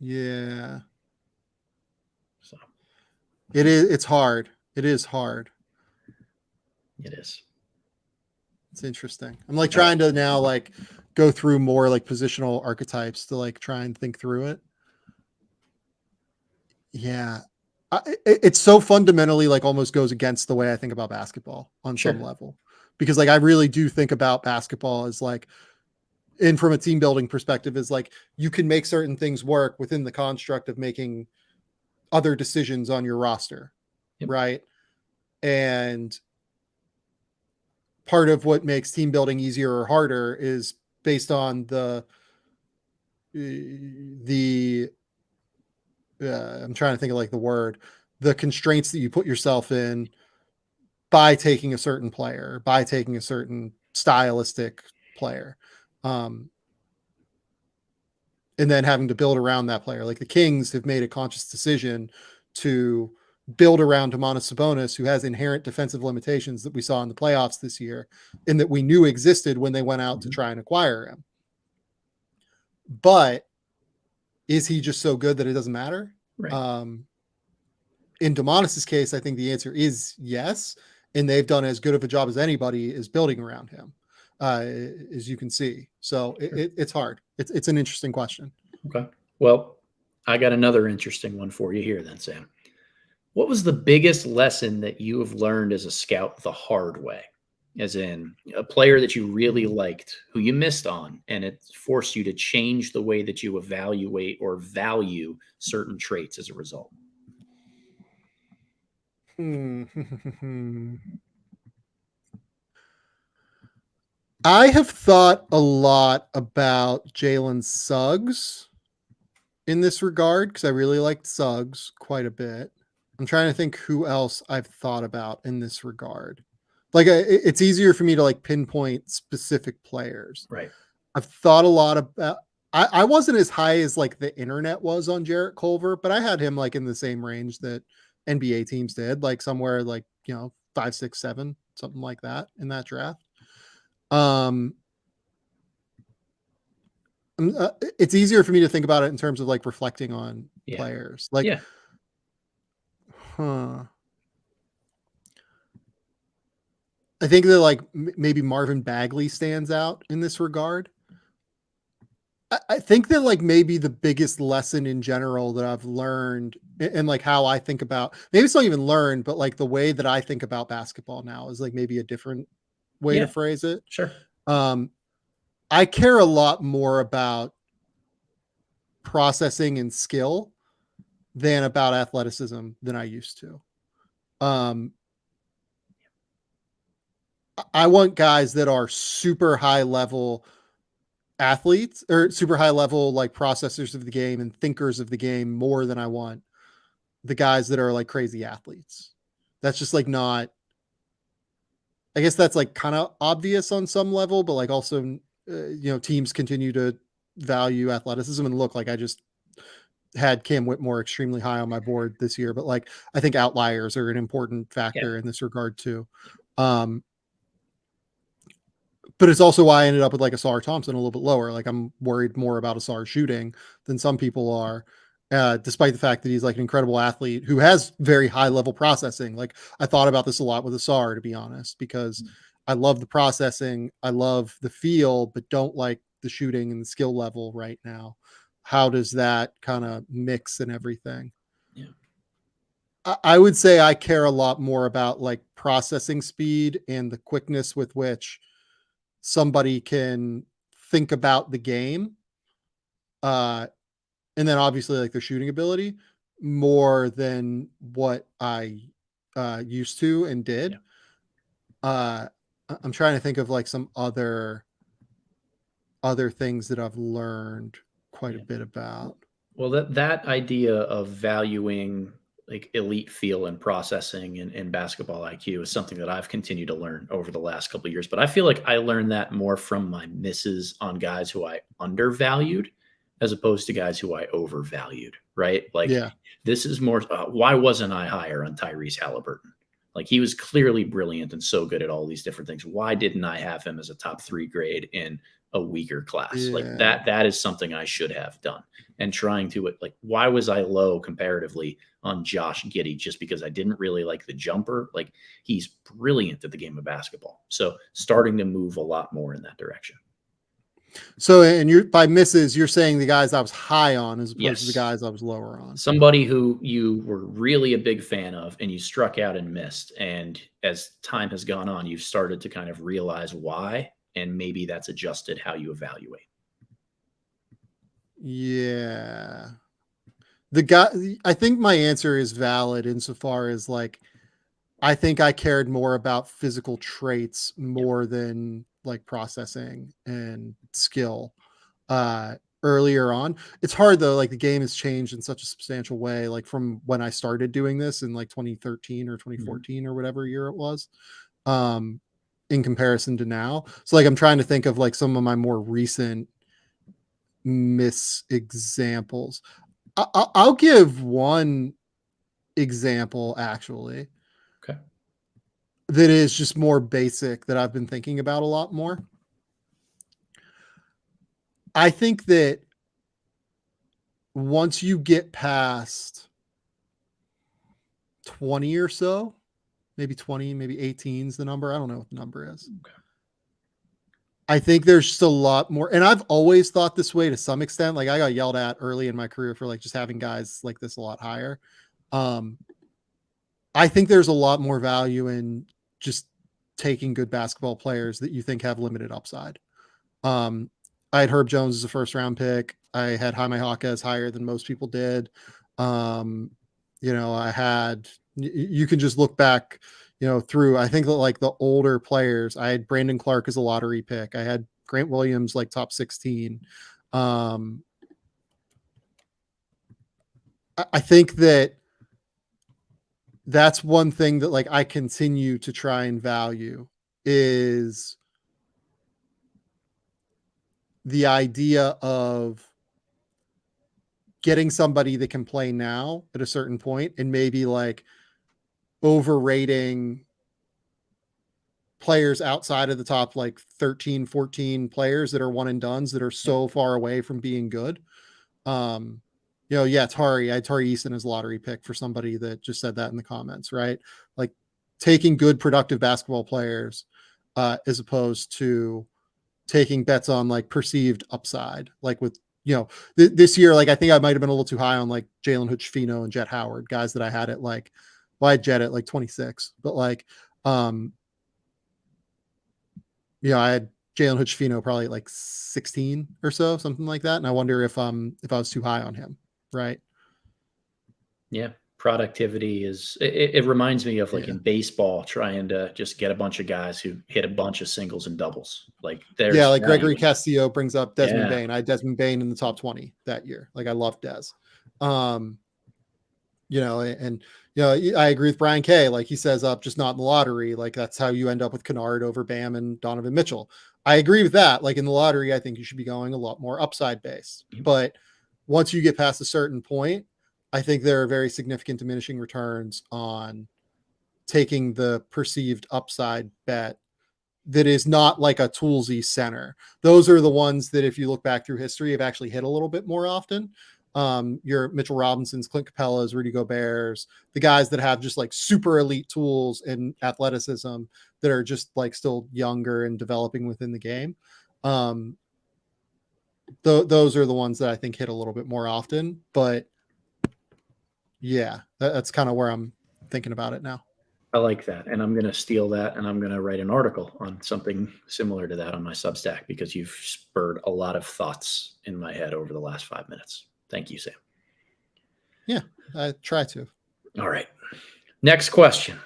Yeah. So it's hard. It is hard. It is. It's interesting. I'm like trying to now like go through more like positional archetypes to like try and think through it. Yeah. It's so fundamentally like almost goes against the way I think about basketball on some level, because like I really do think about basketball as like, and from a team building perspective, is like you can make certain things work within the construct of making other decisions on your roster. Right. And part of what makes team building easier or harder is based on the I'm trying to think of like the constraints that you put yourself in by taking a certain player, by taking a certain stylistic player, and then having to build around that player. Like the Kings have made a conscious decision to build around Domantas Sabonis, who has inherent defensive limitations that we saw in the playoffs this year and that we knew existed when they went out to try and acquire him. But is he just so good that it doesn't matter? Right. In Domantas's case, I think the answer is yes. And they've done as good of a job as anybody is building around him, as you can see. So it's hard. It's an interesting question. Okay. Well, I got another interesting one for you here then, Sam. What was the biggest lesson that you have learned as a scout the hard way? As in a player that you really liked, who you missed on, and it forced you to change the way that you evaluate or value certain traits as a result? I have thought a lot about Jalen Suggs in this regard because I really liked Suggs quite a bit. I'm trying to think who else I've thought about in this regard. Like it's easier for me to like pinpoint specific players. Right. I've thought a lot about, I wasn't as high as like the internet was on Jarrett Culver, but I had him like in the same range that NBA teams did, like somewhere like, 5, 6, 7, something like that in that draft. It's easier for me to think about it in terms of like reflecting on players. Like, I think that like maybe Marvin Bagley stands out in this regard. I think that like maybe the biggest lesson in general that I've learned and like how I think about, maybe it's not even learned, but like the way that I think about basketball now is like maybe a different way to phrase it. Sure. I care a lot more about processing and skill than about athleticism than I used to. I want guys that are super high level athletes or super high level like processors of the game and thinkers of the game more than I want the guys that are like crazy athletes. That's just like not, I guess that's like kind of obvious on some level, but like also, teams continue to value athleticism. And look, like I just had Cam Whitmore extremely high on my board this year, but like I think outliers are an important factor in this regard too. But it's also why I ended up with like Ausar Thompson a little bit lower. Like I'm worried more about Ausar shooting than some people are, despite the fact that he's like an incredible athlete who has very high level processing. Like I thought about this a lot with Ausar, to be honest, because I love the processing, I love the feel, but don't like the shooting and the skill level right now. How does that kind of mix and everything? Yeah. I would say I care a lot more about like processing speed and the quickness with which somebody can think about the game. And then obviously like their shooting ability more than what I used to and did. Yeah. I'm trying to think of like some other things that I've learned quite a bit about. Well, that idea of valuing like elite feel and processing and basketball IQ is something that I've continued to learn over the last couple of years. But I feel like I learned that more from my misses on guys who I undervalued as opposed to guys who I overvalued, right? Like this is more, why wasn't I higher on Tyrese Halliburton? Like he was clearly brilliant and so good at all these different things. Why didn't I have him as a top 3 grade in a weaker class? Like that is something I should have done. And trying to like, why was I low comparatively on Josh Giddey just because I didn't really like the jumper? Like he's brilliant at the game of basketball. So starting to move a lot more in that direction. So, and you're by misses, you're saying the guys I was high on as opposed to the guys I was lower on. Somebody who you were really a big fan of and you struck out and missed. And as time has gone on, you've started to kind of realize why, and maybe that's adjusted how you evaluate. Yeah. I think my answer is valid insofar as like, I think I cared more about physical traits more than like processing and skill earlier on. It's hard though, like the game has changed in such a substantial way, like from when I started doing this in like 2013 or 2014 or whatever year it was, in comparison to now. So like I'm trying to think of like some of my more recent examples. I'll give one example actually. Okay. That is just more basic that I've been thinking about a lot more. I think that once you get past 20 or so, maybe 20, maybe 18 is the number. I don't know what the number is. Okay. I think there's just a lot more. And I've always thought this way to some extent. Like I got yelled at early in my career for like just having guys like this a lot higher. I think there's a lot more value in just taking good basketball players that you think have limited upside. I had Herb Jones as a first round pick. I had Jaime Jaquez higher than most people did. I had, you can just look back, through, I think that like the older players, I had Brandon Clark as a lottery pick. I had Grant Williams, like top 16. I think that's one thing that like I continue to try and value is the idea of getting somebody that can play now at a certain point and maybe like overrating players outside of the top like 13, 14 players that are one and dones that are so far away from being good. Tari, I had Tari Eason as lottery pick for somebody that just said that in the comments, right? Like taking good, productive basketball players as opposed to taking bets on like perceived upside, like with, this year, like I think I might've been a little too high on like Jalen Hood-Schifino and Jet Howard, guys that I had at like, I had Jet at like 26, but like, I had Jalen Hood-Schifino probably like 16 or so, something like that. And I wonder if I was too high on him. Right. Yeah. productivity is, it reminds me of like Yeah. in baseball, trying to just get a bunch of guys who hit a bunch of singles and doubles. Like there's Yeah, like value Gregory in that. Castillo brings up Desmond Yeah. Bain. I had Desmond Bain in the top 20 that year. Like I love Des. You know, and you know, I agree with Brian K. Like he says up, just not in the lottery. Like that's how you end up with Kennard over Bam and Donovan Mitchell. I agree with that. Like in the lottery, I think you should be going a lot more upside based. But once you get past a certain point, I think there are very significant diminishing returns on taking the perceived upside bet that is not like a toolsy center. Those are the ones that, if you look back through history, have actually hit a little bit more often. Your Mitchell Robinsons, Clint Capella's, Rudy Gobert's, the guys that have just like super elite tools and athleticism that are just like still younger and developing within the game. Those are the ones that I think hit a little bit more often. But yeah, that's kind of where I'm thinking about it now. I like that. And I'm going to steal that, and I'm going to write an article on something similar to that on my Substack, because you've spurred a lot of thoughts in my head over the last 5 minutes. Thank you, Sam. Yeah, I try to. All right. Next question.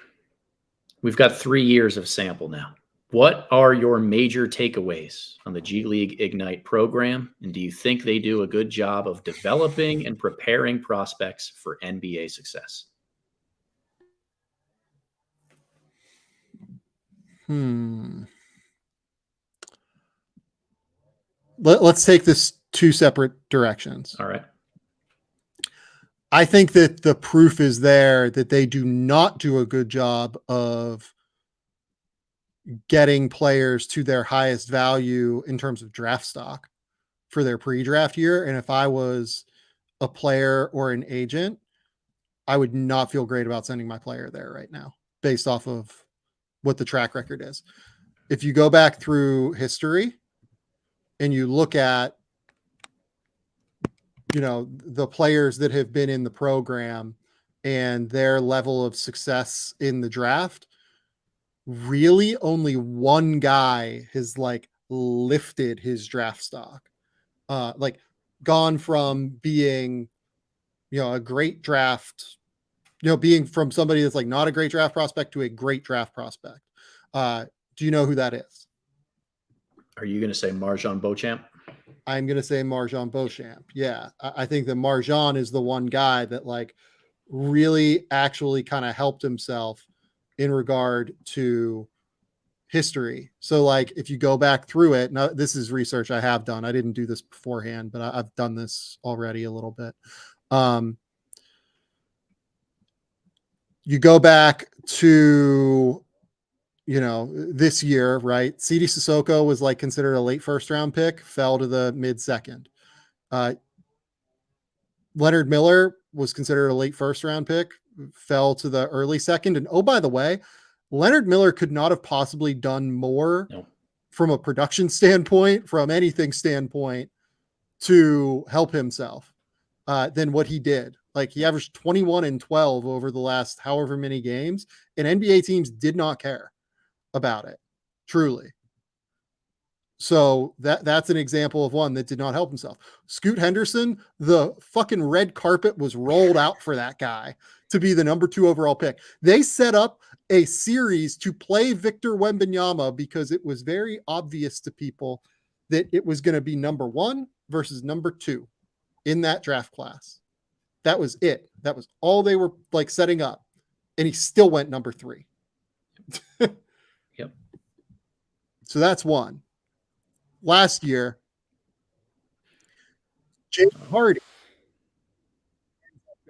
We've got 3 years of sample now. What are your major takeaways on the G League Ignite program? And do you think they do a good job of developing and preparing prospects for NBA success? Let's take this two separate directions. All right. I think that the proof is there that they do not do a good job of getting players to their highest value in terms of draft stock for their pre-draft year. And if I was a player or an agent, I would not feel great about sending my player there right now based off of what the track record is. If you go back through history and you look at, you know, the players that have been in the program and their level of success in the draft, really only one guy has like lifted his draft stock, like gone from being, you know, a great draft, you know, being from somebody that's like not a great draft prospect to a great draft prospect. Do you know who that is? Are you going to say Marjon Beauchamp? I'm going to say Marjon Beauchamp. Yeah. I think that Marjon is the one guy that like really actually kind of helped himself in regard to history. So like, if you go back through it, now this is research I have done. I didn't do this beforehand, but I've done this already a little bit. You go back to, you know, this year, right? CD Sissoko was like considered a late first round pick, fell to the mid second. Leonard Miller was considered a late first round pick, fell to the early second. And oh, by the way, Leonard Miller could not have possibly done more from a production standpoint, from anything standpoint, to help himself than what he did. Like he averaged 21 and 12 over the last however many games, and NBA teams did not care about it, truly. So that's an example of one that did not help himself. Scoot Henderson, the fucking red carpet was rolled out for that guy to be the number 2 overall pick. They set up a series to play Victor Wembanyama because it was very obvious to people that it was going to be number 1 versus number 2 in that draft class. That was it. That was all they were like setting up. And he still went number 3. Yep. So that's one. Last year, James Harden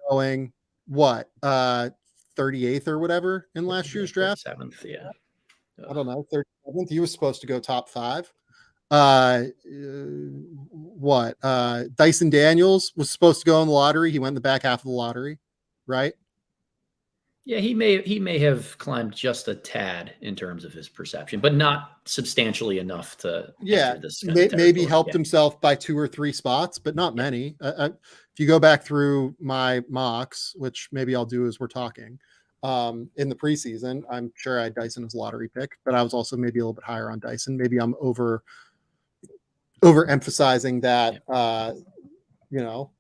going what 38th or whatever in last year's draft. 7th, yeah. I don't know, 37th. He was supposed to go top 5. Dyson Daniels was supposed to go in the lottery. He went in the back half of the lottery, right? Yeah, he may have climbed just a tad in terms of his perception, but not substantially enough to enter this maybe helped himself by 2 or 3 spots, but not many. If you go back through my mocks, which maybe I'll do as we're talking, in the preseason, I'm sure I had Dyson as lottery pick, but I was also maybe a little bit higher on Dyson. Maybe I'm overemphasizing that, you know,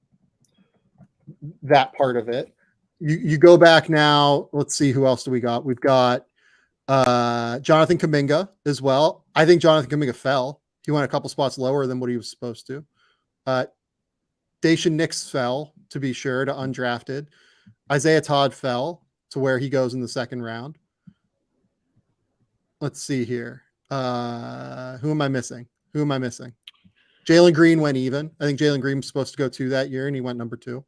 that part of it. You go back now. Let's see, who else do we got? We've got Jonathan Kuminga as well. I think Jonathan Kuminga fell. He went a couple spots lower than what he was supposed to. Dacian Nix fell, to be sure, to undrafted. Isaiah Todd fell to where he goes in the second round. Let's see here. Who am I missing? Jalen Green went even. I think Jalen Green was supposed to go 2 that year, and he went number 2.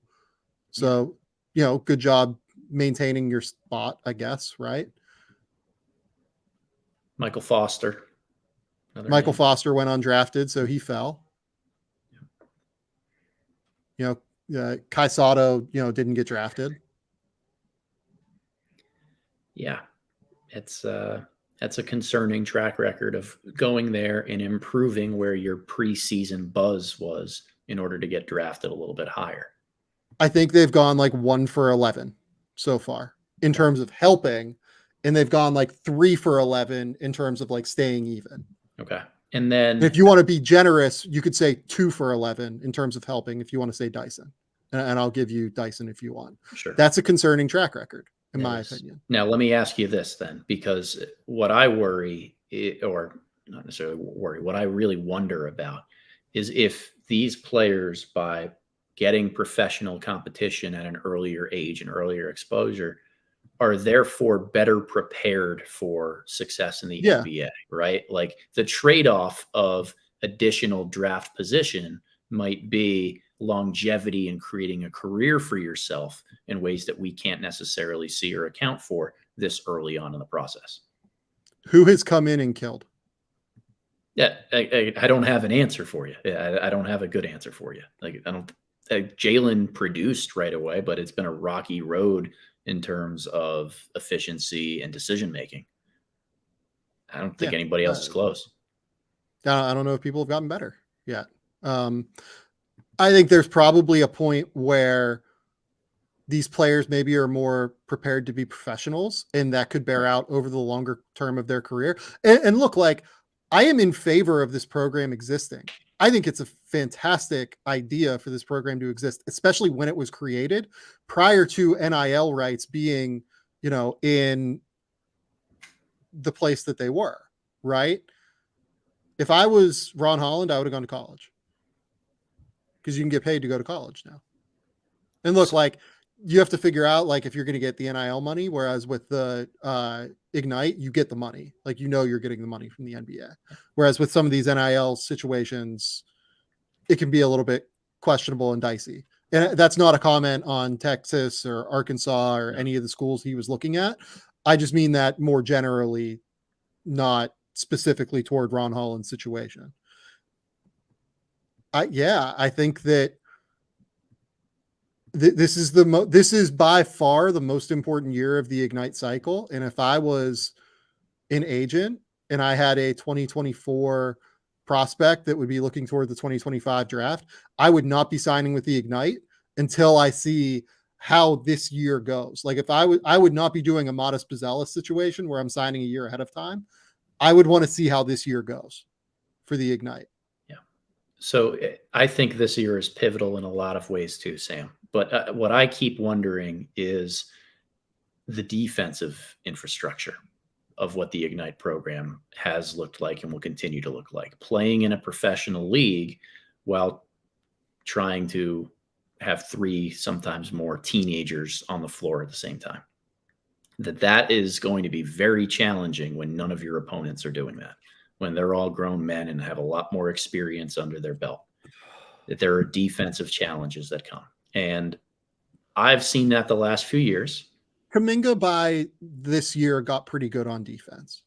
So, good job maintaining your spot, I guess, right? Michael Foster. Foster went undrafted, so he fell. Kai Sato, didn't get drafted. Yeah, that's a concerning track record of going there and improving where your preseason buzz was in order to get drafted a little bit higher. I think they've gone like 1 for 11 so far in terms of helping, and they've gone like 3 for 11 in terms of like staying even. Okay. And then if you want to be generous, you could say 2 for 11 in terms of helping if you want to say Dyson. And I'll give you Dyson if you want. Sure. That's a concerning track record, in my opinion. Now, let me ask you this then, because what I worry, or not necessarily worry, what I really wonder about is if these players, by getting professional competition at an earlier age and earlier exposure, are therefore better prepared for success in the NBA, right? Like the trade-off of additional draft position might be longevity and creating a career for yourself in ways that we can't necessarily see or account for this early on in the process. Who has come in and killed? Yeah, I don't have an answer for you. I don't have a good answer for you. Jalen produced right away, but it's been a rocky road in terms of efficiency and decision-making. I don't think anybody else is close. I don't know if people have gotten better yet. I think there's probably a point where these players maybe are more prepared to be professionals, and that could bear out over the longer term of their career. And look, like, I am in favor of this program existing. I think it's a fantastic idea for this program to exist, especially when it was created prior to NIL rights being, in the place that they were, right? If I was Ron Holland, I would have gone to college, because you can get paid to go to college now. And look, like, you have to figure out, like, if you're going to get the NIL money, whereas with the Ignite, you get the money. Like, you're getting the money from the NBA. Whereas with some of these NIL situations, it can be a little bit questionable and dicey. And that's not a comment on Texas or Arkansas or any of the schools he was looking at. I just mean that more generally, not specifically toward Ron Holland's situation. I think that this is by far the most important year of the Ignite cycle. And if I was an agent and I had a 2024 prospect that would be looking toward the 2025 draft, I would not be signing with the Ignite until I see how this year goes. Like, if I would not be doing a Modest Pizzella situation where I'm signing a year ahead of time. I would want to see how this year goes for the Ignite. Yeah. So I think this year is pivotal in a lot of ways too, Sam. But what I keep wondering is the defensive infrastructure of what the Ignite program has looked like and will continue to look like. Playing in a professional league while trying to have 3, sometimes more teenagers on the floor at the same time. That is going to be very challenging when none of your opponents are doing that, when they're all grown men and have a lot more experience under their belt. That there are defensive challenges that come. And I've seen that the last few years. Kuminga by this year got pretty good on defense,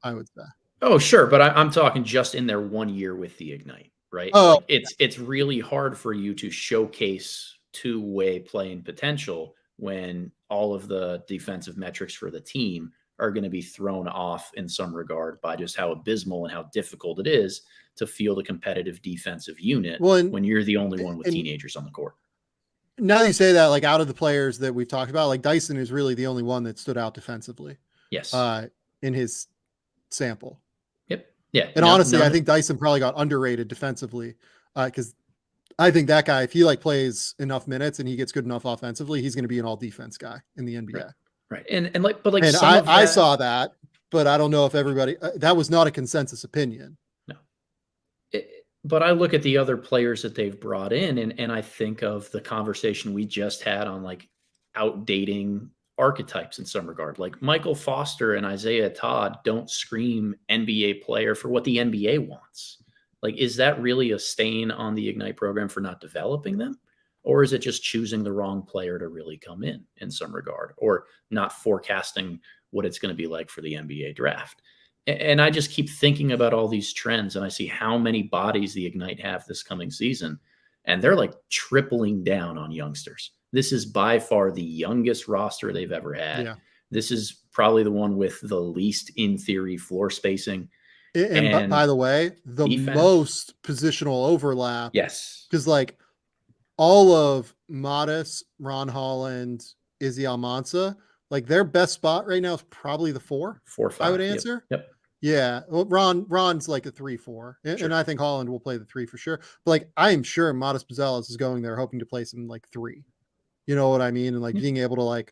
I would say. Oh, sure. But I'm talking just in their 1 year with the Ignite, right? Oh, like it's really hard for you to showcase two-way playing potential when all of the defensive metrics for the team are going to be thrown off in some regard by just how abysmal and how difficult it is to field a competitive defensive unit when you're the only one with teenagers on the court. Now that you say that, like, out of the players that we've talked about, like, Dyson is really the only one that stood out defensively. Yes. In his sample. Yep. Yeah. And honestly, I think Dyson probably got underrated defensively because I think that guy, if he like plays enough minutes and he gets good enough offensively, he's going to be an all defense guy in the NBA. Right. And like, but like, and some of I that, saw that, but I don't know if everybody, that was not a consensus opinion. No. But I look at the other players that they've brought in, and I think of the conversation we just had on like outdating archetypes in some regard. Like Michael Foster and Isaiah Todd don't scream NBA player for what the NBA wants. Like, is that really a stain on the Ignite program for not developing them? Or is it just choosing the wrong player to really come in some regard, or not forecasting what it's going to be like for the NBA draft? And I just keep thinking about all these trends, and I see how many bodies the Ignite have this coming season, and they're like tripling down on youngsters. This is by far the youngest roster they've ever had. Yeah. This is probably the one with the least, in theory, floor spacing. And by the way, the defense. most positional overlap. Yes. Because like all of Modis, Ron Holland, Izzy Almanza, like their best spot right now is probably the 4. 4 or 5. I would answer. Yep. Yeah. Well, Ron's like a 3-4. Sure. And I think Holland will play the 3 for sure. But like I'm sure Modis Bazelis is going there hoping to play some like 3. You know what I mean? And like being able to like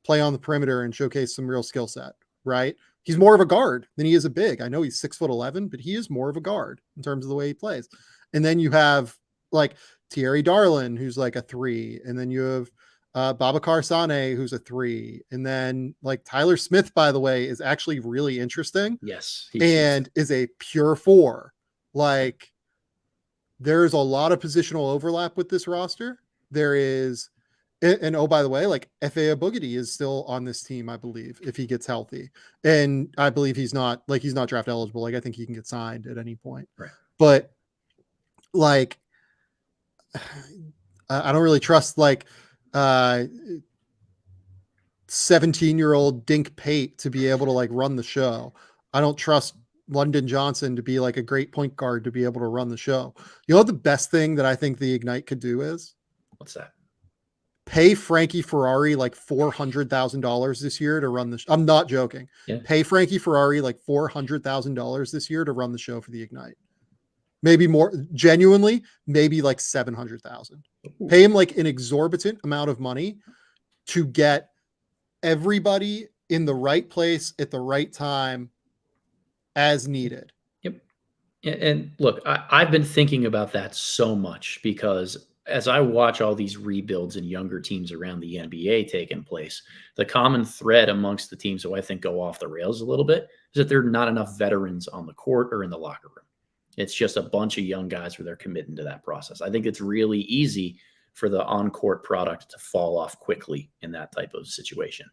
play on the perimeter and showcase some real skill set, right? He's more of a guard than he is a big. I know he's 6'11", but he is more of a guard in terms of the way he plays. And then you have like Thierry Darlin, who's like a 3. And then you have Babacar Sane, who's a 3. And then like Tyler Smith, by the way, is actually really interesting. Yes. And is a pure 4. Like there's a lot of positional overlap with this roster. There is, and oh, by the way, like F.A. Boogity is still on this team, I believe, if he gets healthy. And I believe he's not draft eligible. Like I think he can get signed at any point. Right. But like, I don't really trust like 17-year-old Dink Pate to be able to like run the show. I don't trust London Johnson to be like a great point guard to be able to run the show. You know what the best thing that I think the Ignite could do is? What's that? Pay Frankie Ferrari like $400,000 this year to run the show. I'm not joking. Yeah. Pay Frankie Ferrari like $400,000 this year to run the show for the Ignite. Maybe more, genuinely, maybe like 700,000. Pay him like an exorbitant amount of money to get everybody in the right place at the right time as needed. Yep. And look, I've been thinking about that so much because as I watch all these rebuilds and younger teams around the NBA taking place, the common thread amongst the teams who I think go off the rails a little bit is that there are not enough veterans on the court or in the locker room. It's just a bunch of young guys where they're committing to that process. I think it's really easy for the on-court product to fall off quickly in that type of situation.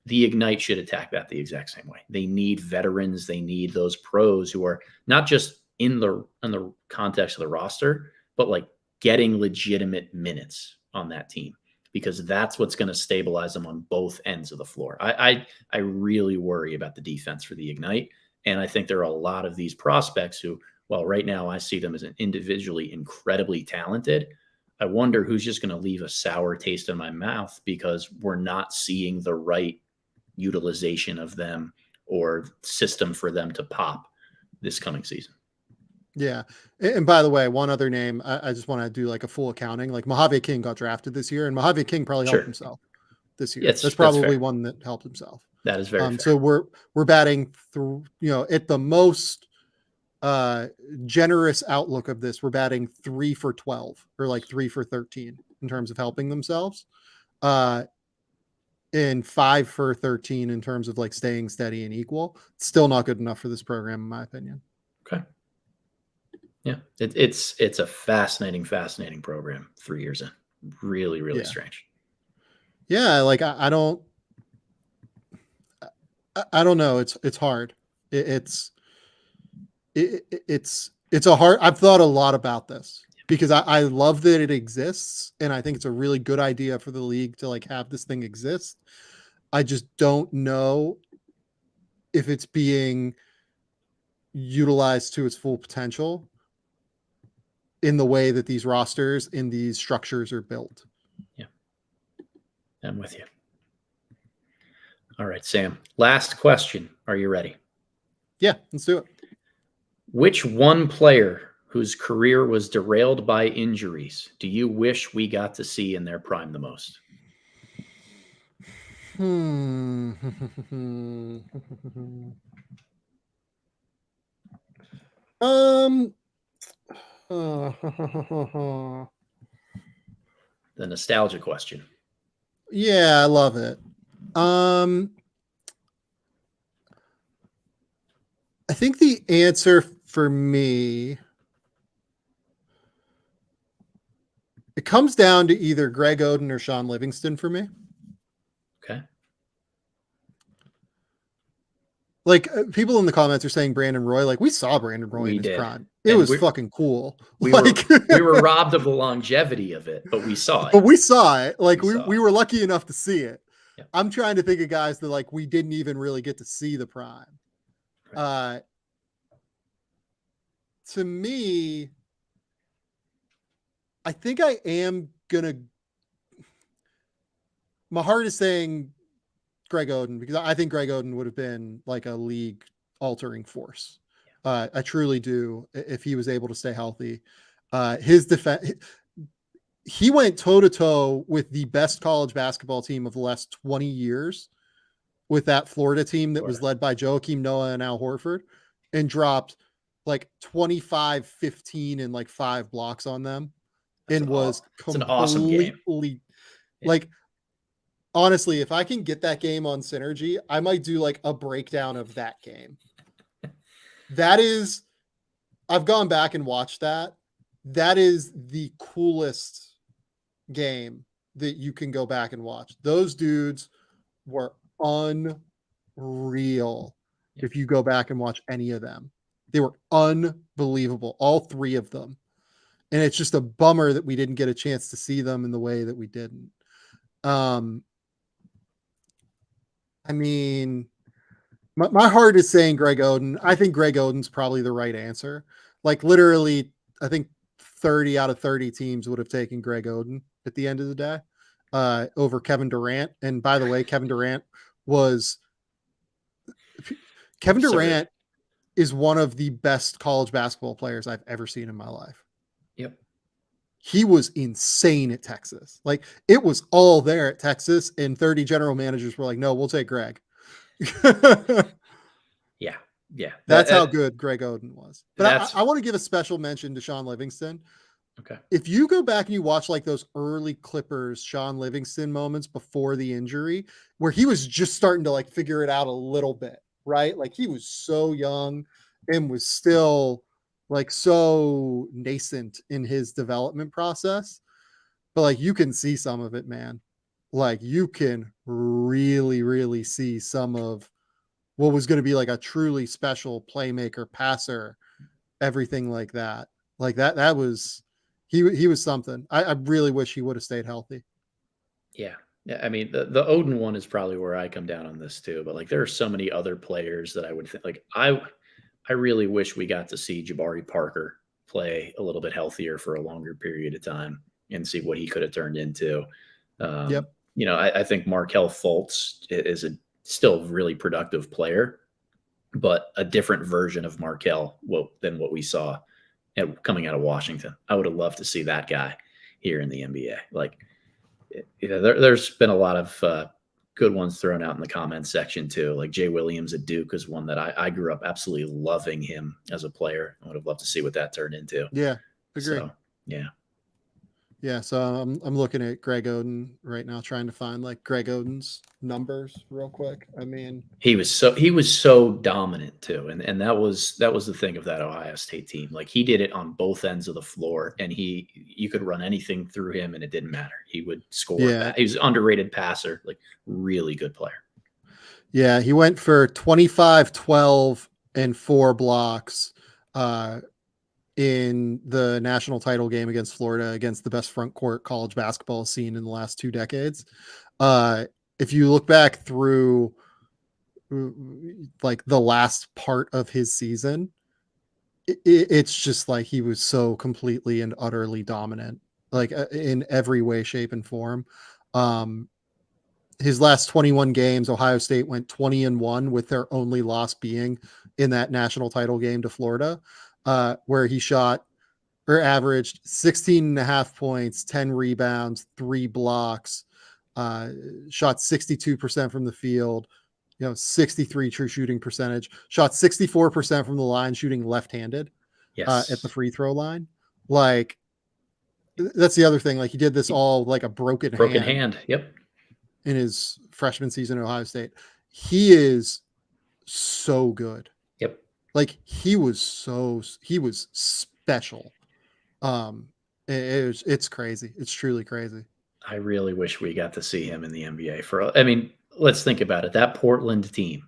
The Ignite should attack that the exact same way. They need veterans. They need those pros who are not just in the context of the roster, but like getting legitimate minutes on that team, because that's what's going to stabilize them on both ends of the floor. I really worry about the defense for the Ignite. And I think there are a lot of these prospects who, well, right now I see them as an individually incredibly talented. I wonder who's just going to leave a sour taste in my mouth because we're not seeing the right utilization of them or system for them to pop this coming season. Yeah. And by the way, one other name, I just want to do like a full accounting. Like Mojave King got drafted this year, and Mojave King probably helped himself this year. That's probably one that helped himself. That is very fair. So we're batting through, at the most generous outlook of this, we're batting 3 for 12 or like 3 for 13 in terms of helping themselves. And 5 for 13 in terms of like staying steady and equal. It's still not good enough for this program, in my opinion. Okay. Yeah, it's a fascinating program 3 years in. Really, really strange. Yeah, like I don't know. It's hard. It's a hard. I've thought a lot about this because I love that it exists, and I think it's a really good idea for the league to like have this thing exist. I just don't know if it's being utilized to its full potential in the way that these rosters in these structures are built. Yeah. I'm with you. All right, Sam. Last question. Are you ready? Yeah, let's do it. Which one player whose career was derailed by injuries, do you wish we got to see in their prime the most? The nostalgia question. Yeah, I love it. I think the answer for me, it comes down to either Greg Oden or Sean Livingston for me. Okay. Like people in the comments are saying Brandon Roy. Like we saw Brandon Roy in his prime. It was fucking cool. We were robbed of the longevity of it, but we saw it. But we saw it. Like we were lucky enough to see it. Yeah. I'm trying to think of guys that like we didn't even really get to see the prime. Right. To me, I think I am gonna. My heart is saying Greg Oden because I think Greg Oden would have been like a league altering force. I truly do. If he was able to stay healthy, his defense, he went toe to toe with the best college basketball team of the last 20 years with that Florida team that was led by Joakim Noah and Al Horford and dropped like 25, 15 and like 5 blocks on them. It's an awesome game. Like, honestly, if I can get that game on Synergy, I might do like a breakdown of that game. I've gone back and watched that. That is the coolest game that you can go back and watch. Those dudes were unreal. If you go back and watch any of them, they were unbelievable. All 3 of them. And it's just a bummer that we didn't get a chance to see them in the way that we didn't. I mean, my heart is saying Greg Oden. I think Greg Oden's probably the right answer. Like literally, I think 30 out of 30 teams would have taken Greg Oden at the end of the day over Kevin Durant. And by the way, Kevin Durant is one of the best college basketball players I've ever seen in my life. Yep. He was insane at Texas. Like it was all there at Texas and 30 general managers were like, no, we'll take Greg. Yeah. That's how good Greg Oden was. But I want to give a special mention to Sean Livingston. Okay. If you go back and you watch like those early Clippers, Sean Livingston moments before the injury, where he was just starting to like figure it out a little bit, right? Like he was so young and was still like so nascent in his development process. But like you can see some of it, man. Like you can really, really see some of what was going to be like a truly special playmaker, passer, everything like that. Like that was, he was something. I really wish he would have stayed healthy. Yeah. I mean, the Oden one is probably where I come down on this too, but like there are so many other players that I would think like, I really wish we got to see Jabari Parker play a little bit healthier for a longer period of time and see what he could have turned into. Yep. You know, I think Markelle Fultz is a still really productive player, but a different version of Markelle than what we saw coming out of Washington. I would have loved to see that guy here in the NBA. Like, there's been a lot of good ones thrown out in the comments section too. Like Jay Williams at Duke is one that I grew up absolutely loving him as a player. I would have loved to see what that turned into. Yeah, agree. So, yeah. Yeah, so I'm looking at Greg Oden right now, trying to find like Greg Oden's numbers real quick. I mean, he was so dominant too, and that was the thing of that Ohio State team. Like he did it on both ends of the floor, and you could run anything through him, and it didn't matter. He would score. Yeah. He was an underrated passer, like really good player. Yeah, he went for 25, 12, and 4 blocks. In the national title game against Florida, against the best front court college basketball scene in the last 2 decades. If you look back through like the last part of his season, it's just like he was so completely and utterly dominant, like in every way, shape, and form. His last 21 games, Ohio State went 20-1 with their only loss being in that national title game to Florida. Where he shot or averaged 16.5 points, 10 rebounds, 3 blocks, shot 62% from the field, 63 true shooting percentage, shot 64% from the line, shooting left-handed at the free throw line. Like, that's the other thing. Like, he did this all like a broken hand. Yep. In his freshman season at Ohio State. He is so good. Yep. Like, he was special. It's crazy. It's truly crazy. I really wish we got to see him in the NBA let's think about it. That Portland team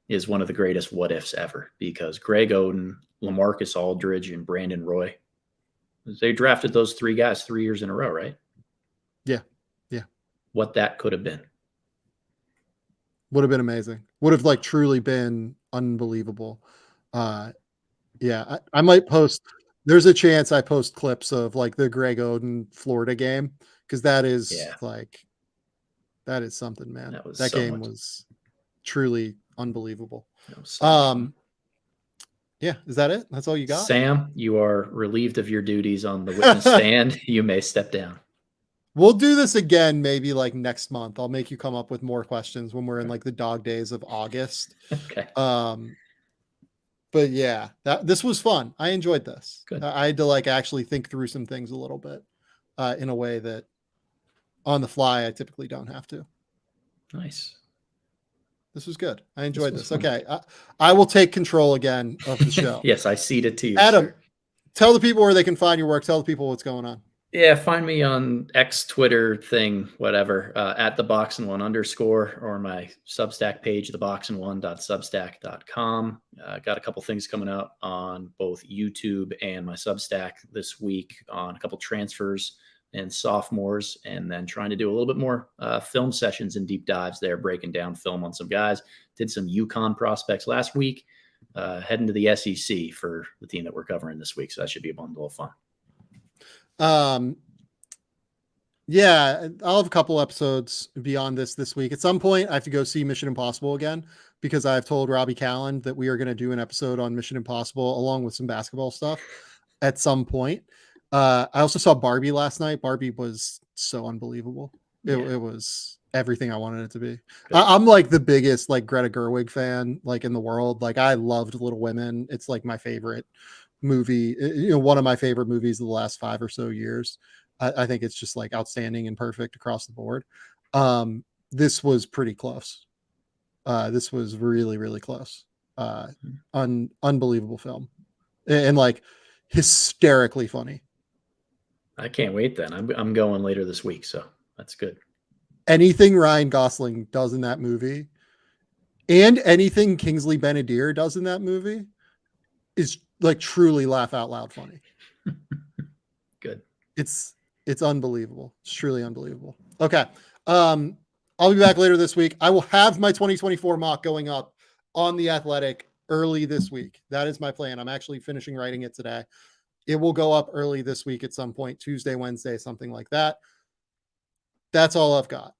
is one of the greatest what ifs ever, because Greg Oden, LaMarcus Aldridge, and Brandon Roy, they drafted those 3 guys 3 years in a row, right? Yeah. What that could have been. Would have been amazing. Would have like truly been unbelievable. I might post. There's a chance I post clips of like the Greg Oden Florida game, because that is that is something, man. That game was truly unbelievable. Is that it? That's all you got? Sam, you are relieved of your duties on the witness stand. You may step down. We'll do this again maybe like next month. I'll make you come up with more questions when we're in like the dog days of August. Okay. But yeah, this was fun. I enjoyed this. Good. I had to like actually think through some things a little bit in a way that on the fly I typically don't have to. Nice. This was good. I enjoyed this. Okay. I will take control again of the show. Yes, I cede it to you, Adam, sir. Tell the people where they can find your work. Tell the people what's going on. Yeah, find me on X, Twitter thing, whatever, at @theboxandone_ or my Substack page, theboxandone.substack.com. Got a couple things coming up on both YouTube and my Substack this week on a couple transfers and sophomores, and then trying to do a little bit more film sessions and deep dives there, breaking down film on some guys. Did some UConn prospects last week, heading to the SEC for the team that we're covering this week. So that should be a bundle of fun. Yeah, I'll have a couple episodes beyond this week. At some point, I have to go see Mission Impossible again, because I've told Robbie Callan that we are going to do an episode on Mission Impossible along with some basketball stuff at some point. I also saw Barbie last night. Barbie was so unbelievable. It was everything I wanted it to be. I'm like the biggest like Greta Gerwig fan like in the world. Like, I loved Little Women. It's like my favorite movie, one of my favorite movies of the last 5 or so years. I think it's just like outstanding and perfect across the board. This was pretty close. This was really, really close. Unbelievable film, and like hysterically funny. I can't wait then. I'm going later this week, so that's good. Anything Ryan Gosling does in that movie, and anything Kingsley Ben-Adir does in that movie, is like truly laugh out loud funny. Good. It's unbelievable. It's truly unbelievable. Okay. I'll be back later this week. I will have my 2024 mock going up on The Athletic early this week. That is my plan. I'm actually finishing writing it today. It will go up early this week at some point, Tuesday, Wednesday, something like that. That's all I've got.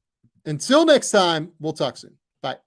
Until next time, we'll talk soon. Bye.